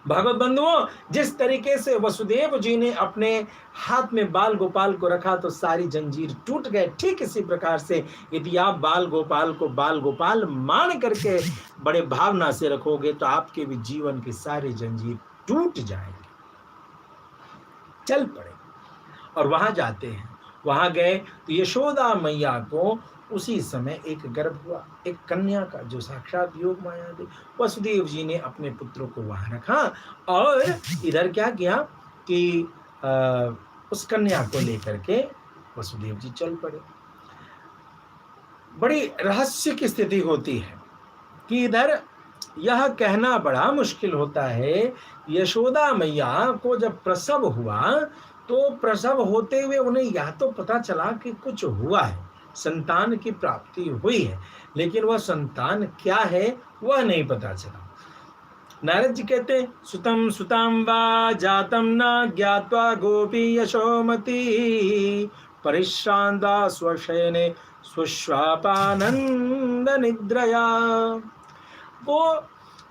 भगवत बंधुओं, जिस तरीके से वसुदेव जी ने अपने हाथ में बाल गोपाल को रखा तो सारी जंजीर टूट गए, ठीक इसी प्रकार से यदि आप बाल गोपाल को बाल गोपाल मान करके बड़े भावना से रखोगे तो आपके भी जीवन की सारी जंजीर टूट जाएंगे, चल पड़े। और वहां जाते हैं, वहां गए तो यशोदा मैया को उसी समय एक गर्भ हुआ, एक कन्या का, जो साक्षात योग माया थी। वसुदेव जी ने अपने पुत्रों को वहां रखा और इधर क्या किया कि उस कन्या को लेकर के वसुदेव जी चल पड़े। बड़ी रहस्य की स्थिति होती है कि इधर यह कहना बड़ा मुश्किल होता है, यशोदा मैया को जब प्रसव हुआ तो प्रसव होते हुए उन्हें यह तो पता चला कि कुछ हुआ है, संतान की प्राप्ति हुई है, लेकिन वह संतान क्या है वह नहीं पता चला। नारद जी कहते हैं, सुतम सुताम वा जातम न ज्ञात्वा गोपी यशोमती परिश्रांता स्वशयने स्वश्वापानंद निद्रया। वो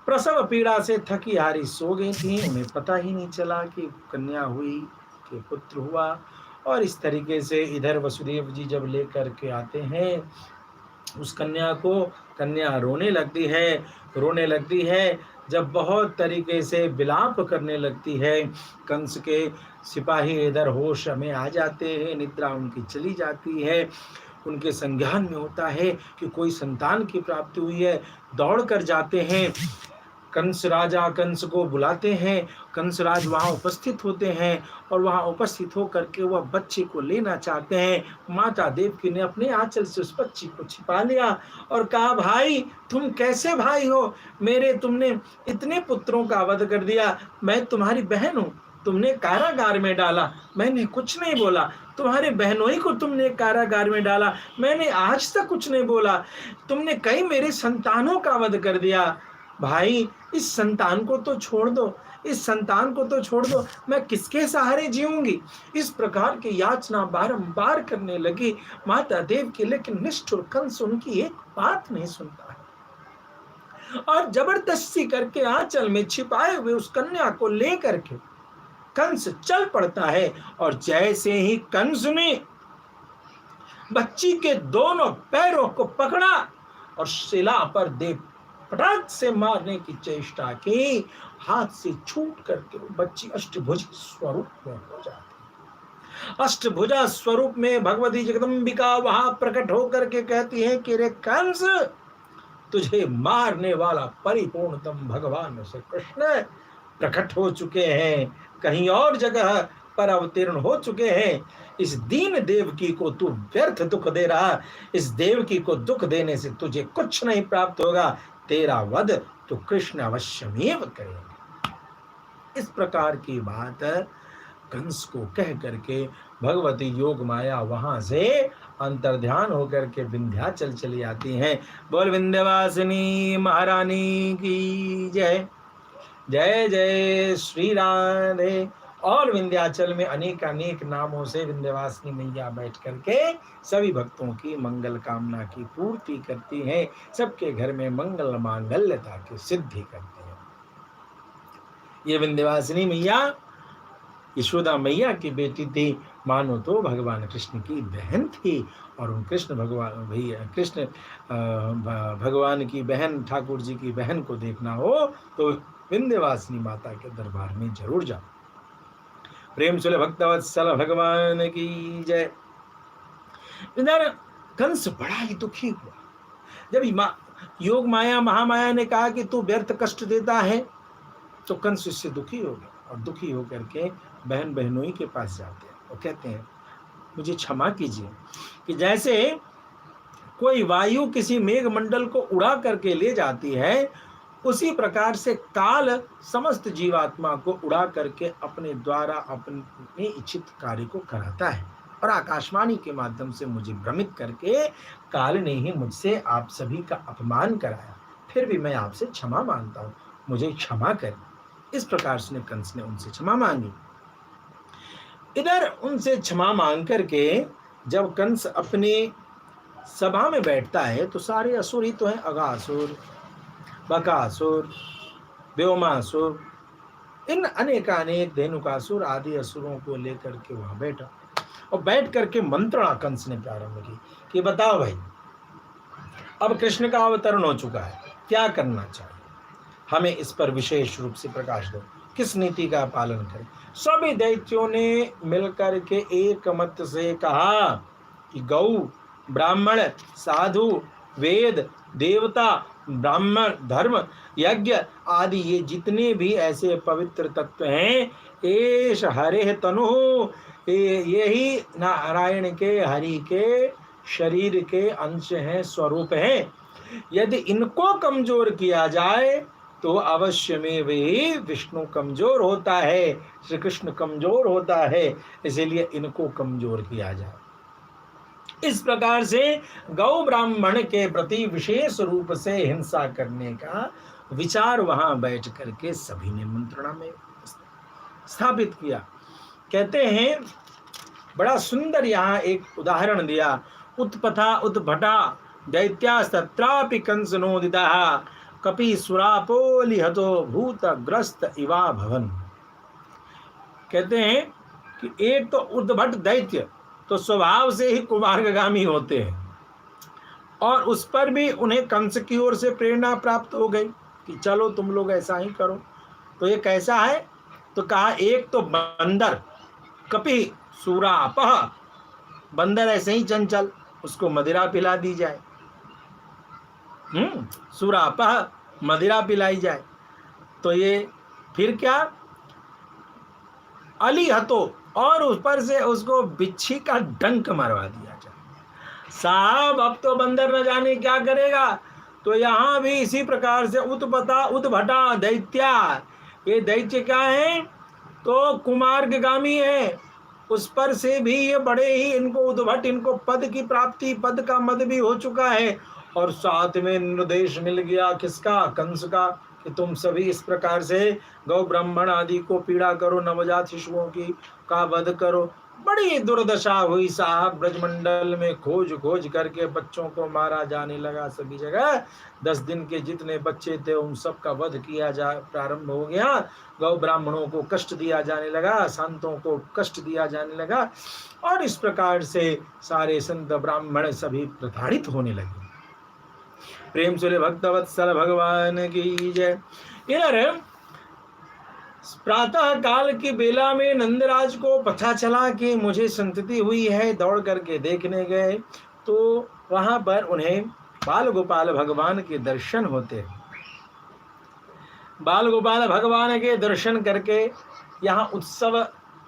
प्रसव पीड़ा से थकी हारी सो गई थी, उन्हें पता ही नहीं चला कि कन्या हुई कि पुत्र हुआ। और इस तरीके से इधर वसुदेव जी जब लेकर के आते हैं उस कन्या को, कन्या रोने लगती है, जब बहुत तरीके से विलाप करने लगती है, कंस के सिपाही इधर होश में आ जाते हैं, निद्रा उनकी चली जाती है, उनके संज्ञान में होता है कि कोई संतान की प्राप्ति हुई है, दौड़ कर जाते हैं, कंस राजा कंस को बुलाते हैं, कंसराज वहाँ उपस्थित होते हैं और वहाँ उपस्थित होकर के वह बच्चे को लेना चाहते हैं। माता देवकी ने अपने आंचल से उस बच्ची को छिपा लिया और कहा, भाई तुम कैसे भाई हो मेरे, तुमने इतने पुत्रों का वध कर दिया, मैं तुम्हारी बहन हूँ, तुमने कारागार में डाला, मैंने कुछ नहीं बोला, तुम्हारे बहनों को तुमने कारागार में डाला, मैंने आज तक कुछ नहीं बोला, तुमने कई मेरे संतानों का वध कर दिया, भाई इस संतान को तो छोड़ दो, इस संतान को तो छोड़ दो, मैं किसके सहारे जीऊंगी। इस प्रकार की याचना बारंबार करने लगी माता देव की, लेकिन निष्ठुर कंस उनकी एक बात नहीं सुनता है और जबरदस्ती करके आंचल में छिपाए हुए उस कन्या को लेकर के कंस चल पड़ता है। और जैसे ही कंस ने बच्ची के दोनों पैरों को पकड़ा और शिला पर दे पटाख से मारने की चेष्टा की, हाथ से छूट करके बच्ची अष्टभुज स्वरूप में हो जाती। अष्टभुजा स्वरूप में भगवती जगदम्बिका वहां प्रकट होकर के कहती है कि रे कंस, तुझे मारने वाला परिपूर्णतम भगवान श्री कृष्ण प्रकट हो चुके हैं, कहीं और जगह पर अवतीर्ण हो चुके हैं। इस दीन देवकी को तू व्यर्थ दुख दे रहा, इस देवकी को दुख देने से तुझे कुछ नहीं प्राप्त होगा, तेरा वध तो कृष्ण अवश्यमेव करेंगे। इस प्रकार की बात कंस को कह करके भगवती योग माया वहां से अंतर्ध्यान होकर के विंध्याचल चली आती हैं। बोल विंध्यवासिनी महारानी की जय। जय जय श्री राधे। और विंध्याचल में अनेक अनेक नामों से विंध्यवासिनी मैया बैठ करके सभी भक्तों की मंगल कामना की पूर्ति करती हैं, सबके घर में मंगल मांगल्यता की सिद्धि करती हैं। ये विंध्यवासिनी मैया यशोदा मैया की बेटी थी, मानो तो भगवान कृष्ण की बहन थी। और उन कृष्ण भगवान की बहन, ठाकुर जी की बहन को देखना हो तो विंध्यवासिनी माता के दरबार में जरूर जाओ। प्रेम सुले भक्तवत्सल भगवान की जय। इधर कंस बड़ा ही दुखी हुआ जब योग माया महामाया ने कहा कि तू व्यर्थ कष्ट देता है, तो कंस इससे दुखी हो गया और दुखी होकर के बहन बहनोई के पास जाते हैं और कहते हैं मुझे क्षमा कीजिए कि जैसे कोई वायु किसी मेघ मंडल को उड़ा करके ले जाती है, उसी प्रकार से काल समस्त जीवात्मा को उड़ा करके अपने द्वारा अपने इच्छित कार्य को कराता है। और आकाशवाणी के माध्यम से मुझे भ्रमित करके काल ने ही मुझसे आप सभी का अपमान कराया, फिर भी मैं आपसे क्षमा मांगता हूँ, मुझे क्षमा करें। इस प्रकार से कंस ने उनसे क्षमा मांगी। इधर उनसे क्षमा मांग करके जब कंस अपने सभा में बैठता है तो सारे असुर ही तो हैं, अगासुर, बकासुर, व्योमासुर, इन अनेकानेक धेनुकासुर आदि असुरों को लेकर के वहां बैठा और बैठ करके मंत्रणा कंस ने प्रारंभ की कि बताओ भाई, अब कृष्ण का अवतरण हो चुका है, क्या करना चाहिए, हमें इस पर विशेष रूप से प्रकाश दो, किस नीति का पालन करें। सभी दैत्यों ने मिलकर के एक मत से कहा कि गौ, ब्राह्मण, साधु, वेद, देवता, ब्राह्मण, धर्म, यज्ञ आदि ये जितने भी ऐसे पवित्र तत्व हैं, एष हरे तनु, यही नारायण के हरि के शरीर के अंश हैं, स्वरूप हैं। यदि इनको कमजोर किया जाए तो अवश्य में भी विष्णु कमजोर होता है, श्री कृष्ण कमजोर होता है, इसीलिए इनको कमजोर किया जाए। इस प्रकार से गौ ब्राह्मण के प्रति विशेष रूप से हिंसा करने का विचार वहां बैठ करके सभी ने मंत्रणा में स्थापित किया। कहते हैं बड़ा सुंदर यहाँ एक उदाहरण दिया, उत्पथा उत्भटा दैत्यास्तत्रापि कंसनोदितः कपि सुरापोलिहतो भूतग्रस्त इवा भवन। कहते हैं कि एक तो उद्भट दैत्य तो स्वभाव से ही कुमार्गगामी होते हैं, और उस पर भी उन्हें कंस की ओर से प्रेरणा प्राप्त हो गई कि चलो तुम लोग ऐसा ही करो। तो ये कैसा है, तो कहा एक तो बंदर, कपि सुरापह, बंदर ऐसे ही चंचल, उसको मदिरा पिला दी जाए, सुरापह, मदिरा पिलाई जाए। तो ये फिर क्या, अली हतो, और ऊपर से उसको बिच्छी का डंक मरवा दिया जाए। साहब अब तो बंदर न जाने क्या करेगा। तो यहाँ भी इसी प्रकार से उत्पता उत्भटा दैत्या, ये दैत्य क्या है, तो कुमार्गगामी है, उस पर से भी ये बड़े ही इनको उद्भट, इनको पद की प्राप्ति, पद का मद भी हो चुका है, और साथ में निर्देश मिल गया किसका, कंस का, कि तुम सभी इस प्रकार से गौ ब्राह्मण आदि को पीड़ा करो, नवजात शिशुओं की का वध करो। बड़ी दुर्दशा हुई साहब, ब्रजमंडल में खोज खोज करके बच्चों को मारा जाने लगा सभी जगह। 10 दिन के जितने बच्चे थे उन सब का वध किया जा प्रारंभ हो गया। गौ ब्राह्मणों को कष्ट दिया जाने लगा, संतों को कष्ट दिया जाने लगा, और इस प्रकार से सारे संत ब्राह्मण सभी प्रताड़ित होने लगे। प्रेम सुले भक्तवत्सल भगवान की जय। इधर प्रातः काल की बेला में नंदराज को पता चला कि मुझे संतति हुई है, दौड़ करके देखने गए तो वहां पर उन्हें बाल गोपाल भगवान के दर्शन होते हैं। बाल गोपाल भगवान के दर्शन करके यहाँ उत्सव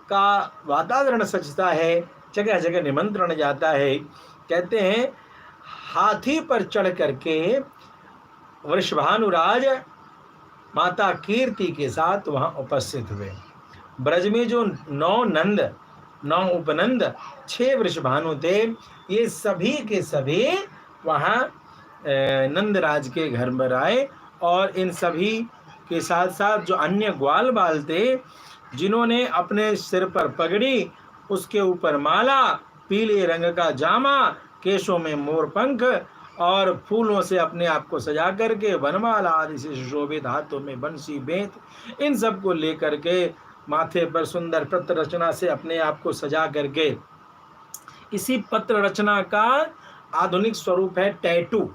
का वातावरण सजता है, जगह जगह निमंत्रण जाता है। कहते हैं हाथी पर चढ़ करके वृषभानुराज माता कीर्ति के साथ वहां उपस्थित हुए, ब्रज में जो 9 नंद, 9 उपनंद, 6 वृषभानु थे, ये सभी के सभी वहाँ नंदराज के घर पर आए। और इन सभी के साथ साथ जो अन्य ग्वाल बाल थे, जिन्होंने अपने सिर पर पगड़ी, उसके ऊपर माला, पीले रंग का जामा, केशों में मोर पंख और फूलों से अपने आप को सजा करके, वनमाला आदि से सुशोभित, हाथों में बंसी बेंत, इन सब को लेकर के, माथे पर सुंदर पत्र रचना से अपने आप को सजा करके, इसी पत्र रचना का आधुनिक स्वरूप है टैटू।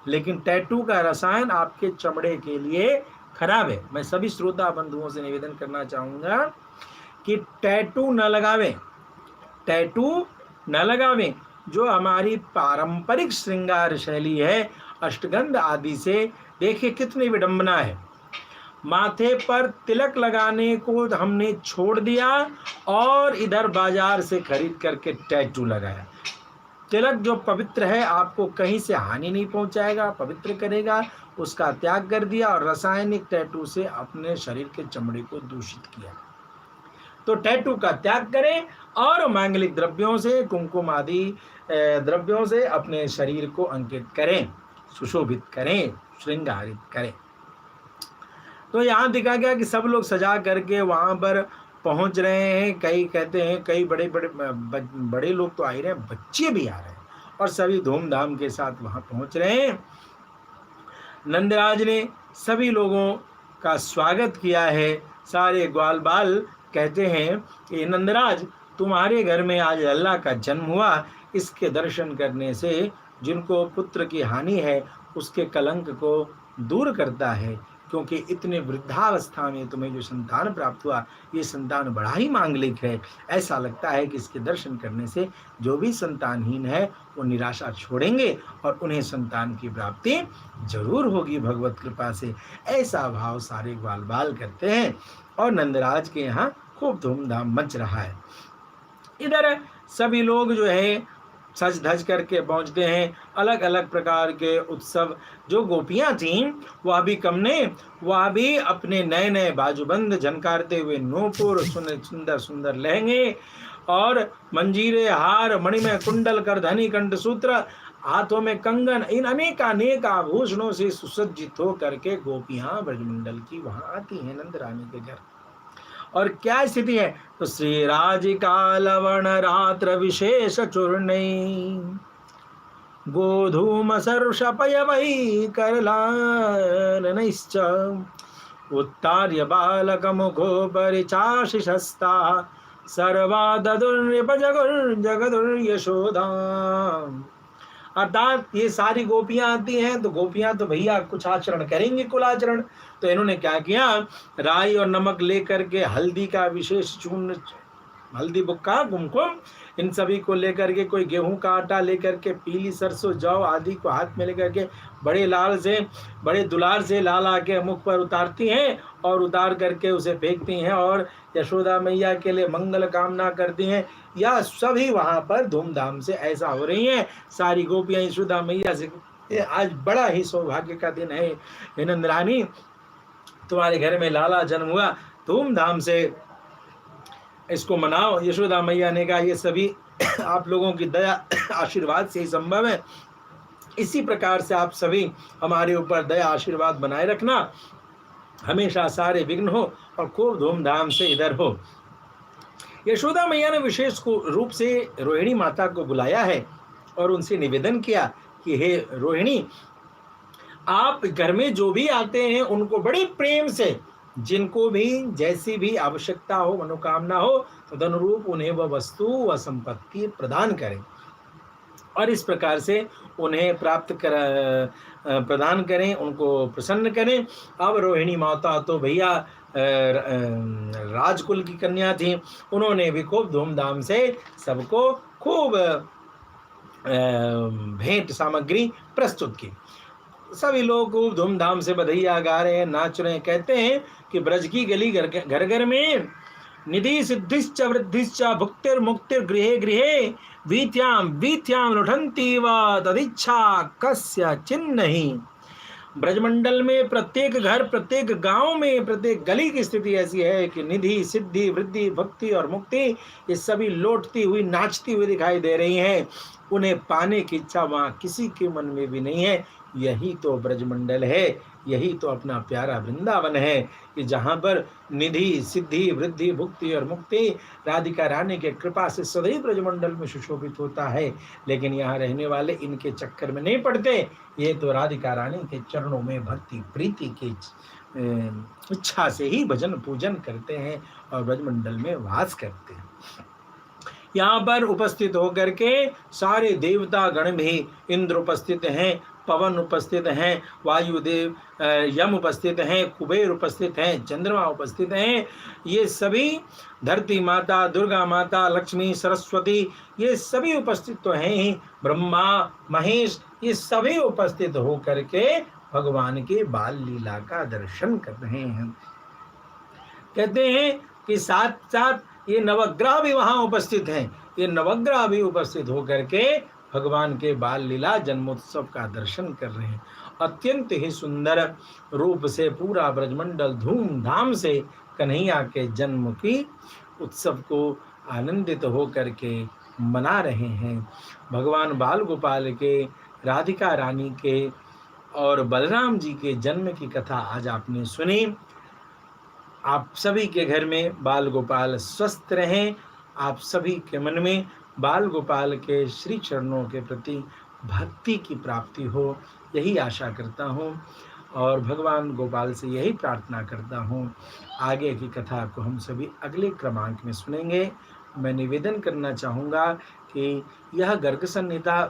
लेकिन टैटू का रसायन आपके चमड़े के लिए खराब है। मैं सभी श्रोता बंधुओं से निवेदन करना चाहूँगा कि टैटू न लगावें, टैटू न लगावें। जो हमारी पारंपरिक श्रृंगार शैली है, अष्टगंध आदि से, देखिए कितनी विडंबना है। माथे पर तिलक लगाने को हमने छोड़ दिया और इधर बाजार से खरीद करके टैटू लगाया। तिलक जो पवित्र है, आपको कहीं से हानि नहीं पहुंचाएगा, पवित्र करेगा, उसका त्याग कर दिया और रासायनिक टैटू से अपने शरीर के चमड़े को दूषित किया। तो टैटू का त्याग करें और मांगलिक द्रव्यों से, कुमकुम आदि द्रव्यों से अपने शरीर को अंकित करें, सुशोभित करें, श्रृंगारित करें। तो यहाँ दिखा गया कि सब लोग सजा करके वहाँ पर पहुँच रहे हैं। कई कहते हैं, कई बड़े लोग तो आ ही रहे हैं, बच्चे भी आ रहे हैं और सभी धूमधाम के साथ वहाँ पहुँच रहे हैं। नंदराज ने सभी लोगों का स्वागत किया है। सारे ग्वाल बाल कहते हैं कि नंदराज, तुम्हारे घर में आज अल्लाह का जन्म हुआ, इसके दर्शन करने से जिनको पुत्र की हानि है उसके कलंक को दूर करता है, क्योंकि इतने वृद्धावस्था में तुम्हें जो संतान प्राप्त हुआ, ये संतान बड़ा ही मांगलिक है। ऐसा लगता है कि इसके दर्शन करने से जो भी संतानहीन है वो निराशा छोड़ेंगे और उन्हें संतान की प्राप्ति जरूर होगी भगवत कृपा से। ऐसा भाव सारे ग्वाल बाल करते हैं और नंदराज के यहाँ खूब धूमधाम मच रहा है। इधर सभी लोग जो है सज धज करके पहुँचते हैं। अलग अलग प्रकार के उत्सव, जो गोपियाँ थीं वह भी कम ने, वह भी अपने नए नए बाजूबंद झनकारते हुए नूपुर, सुंदर सुंदर लहंगे और मंजीरे, हार, मणिमय कुंडल, करधनी, कंठ सूत्र, हाथों में कंगन, इन अनेक आभूषणों से सुसज्जित हो करके गोपियाँ ब्रजमंडल की वहाँ आती हैं नंद रानी के घर। और क्या स्थिति है? तो श्री राजिका लवण रात्र विशेष चूर्णै गोधूम सर्षपय वै करलानैश्च उत्तार्य बालक मुखो परिचाशिषस्ता सर्वा ददुर्नृप जगदुर्यशोधा। अर्थात ये सारी गोपियां आती हैं तो गोपियां तो भैया कुछ आचरण करेंगे, कुलाचरण। तो इन्होंने क्या किया, राई और नमक लेकर के, हल्दी का विशेष चूर्ण, हल्दी बुक्का, कुमकुम, इन सभी को लेकर के, कोई गेहूं का आटा लेकर के, पीली सरसों, जौ आदि को हाथ में लेकर के बड़े दुलार से लाला के मुख पर उतारती हैं और उतार करके उसे फेंकती हैं और यशोदा मैया के लिए मंगल कामना करती हैं। या सभी वहाँ पर धूमधाम से ऐसा हो रही हैं। सारी गोपियाँ यशोदा मैया से, आज बड़ा ही सौभाग्य का दिन है नंद रानी, तुम्हारे घर में लाला जन्म हुआ, धूमधाम से इसको मनाओ। यशोदा मैया ने कहा, ये सभी आप लोगों की दया आशीर्वाद से ही संभव है। इसी प्रकार से आप सभी हमारे ऊपर दया आशीर्वाद बनाए रखना, हमेशा सारे विघ्न हो और खूब धूमधाम से इधर हो। यशोदा मैया ने विशेष रूप से रोहिणी माता को बुलाया है और उनसे निवेदन किया कि हे रोहिणी, आप घर में जो भी आते हैं उनको बड़े प्रेम से, जिनको भी जैसी भी आवश्यकता हो, मनोकामना हो, तदनुरूप उन्हें वह वस्तु व संपत्ति प्रदान करें और इस प्रकार से उन्हें प्रदान करें, उनको प्रसन्न करें। अब रोहिणी माता तो भैया राजकुल की कन्या थी, उन्होंने भी खूब धूमधाम से सबको खूब भेंट सामग्री प्रस्तुत की। सभी लोग खूब धूमधाम से बधैया गा रहे हैं, नाच रहे हैं। कहते हैं कि ब्रज की गली घर घर में निधि सिद्धिश्च वृद्धिश्च भुक्तिर मुक्तिर गृहे गृहे वीथ्याम वीथ्याम लुठन्ति व तदिच्छा कस्य चिन्नहि ब्रजमंडल में प्रत्येक घर, प्रत्येक गांव में, प्रत्येक गली की स्थिति ऐसी है कि निधि, सिद्धि, वृद्धि, भक्ति और मुक्ति ये सभी लौटती हुई, नाचती हुई दिखाई दे रही हैं। उन्हें पाने की इच्छा वहां किसी के मन में भी नहीं है। यही तो ब्रजमंडल है, यही तो अपना प्यारा वृंदावन है कि जहाँ पर निधि, सिद्धि, वृद्धि, भुक्ति और मुक्ति राधिका रानी के कृपा से सदैव ब्रजमंडल में सुशोभित होता है। लेकिन यहाँ रहने वाले इनके चक्कर में नहीं पड़ते। ये तो राधिका रानी के चरणों में भक्ति प्रीति की इच्छा से ही भजन पूजन करते हैं और ब्रजमंडल में वास करते हैं। यहाँ पर उपस्थित होकर के सारे देवता गण भी, इंद्र उपस्थित हैं, पवन उपस्थित हैं, वायुदेव, यम उपस्थित हैं, कुबेर उपस्थित हैं, चंद्रमा उपस्थित हैं। ये सभी धरती माता, दुर्गा माता, लक्ष्मी, सरस्वती ये सभी उपस्थित तो हैं ही। ब्रह्मा, महेश ये सभी उपस्थित होकर के भगवान के बाल लीला का दर्शन कर रहे हैं। कहते हैं कि साथ साथ ये नवग्रह भी वहां उपस्थित हैं। ये नवग्रह भी उपस्थित होकर के भगवान के बाल लीला जन्मोत्सव का दर्शन कर रहे हैं। अत्यंत ही सुंदर रूप से पूरा ब्रजमंडल धूमधाम से कन्हैया के जन्म की उत्सव को आनंदित होकर के मना रहे हैं। भगवान बाल गोपाल के, राधिका रानी के और बलराम जी के जन्म की कथा आज आपने सुनी। आप सभी के घर में बाल गोपाल स्वस्थ रहें। आप सभी के मन में बाल गोपाल के श्री चरणों के प्रति भक्ति की प्राप्ति हो, यही आशा करता हूँ और भगवान गोपाल से यही प्रार्थना करता हूँ। आगे की कथा को हम सभी अगले क्रमांक में सुनेंगे। मैं निवेदन करना चाहूँगा कि यह गर्ग संहिता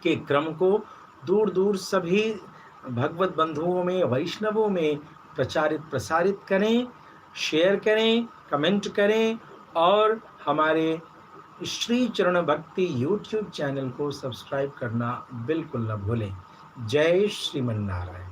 के क्रम को दूर दूर सभी भगवत बंधुओं में, वैष्णवों में प्रचारित प्रसारित करें, शेयर करें, कमेंट करें और हमारे श्री चरण भक्ति यूट्यूब चैनल को सब्सक्राइब करना बिल्कुल न भूलें। जय श्रीमन्नारायण।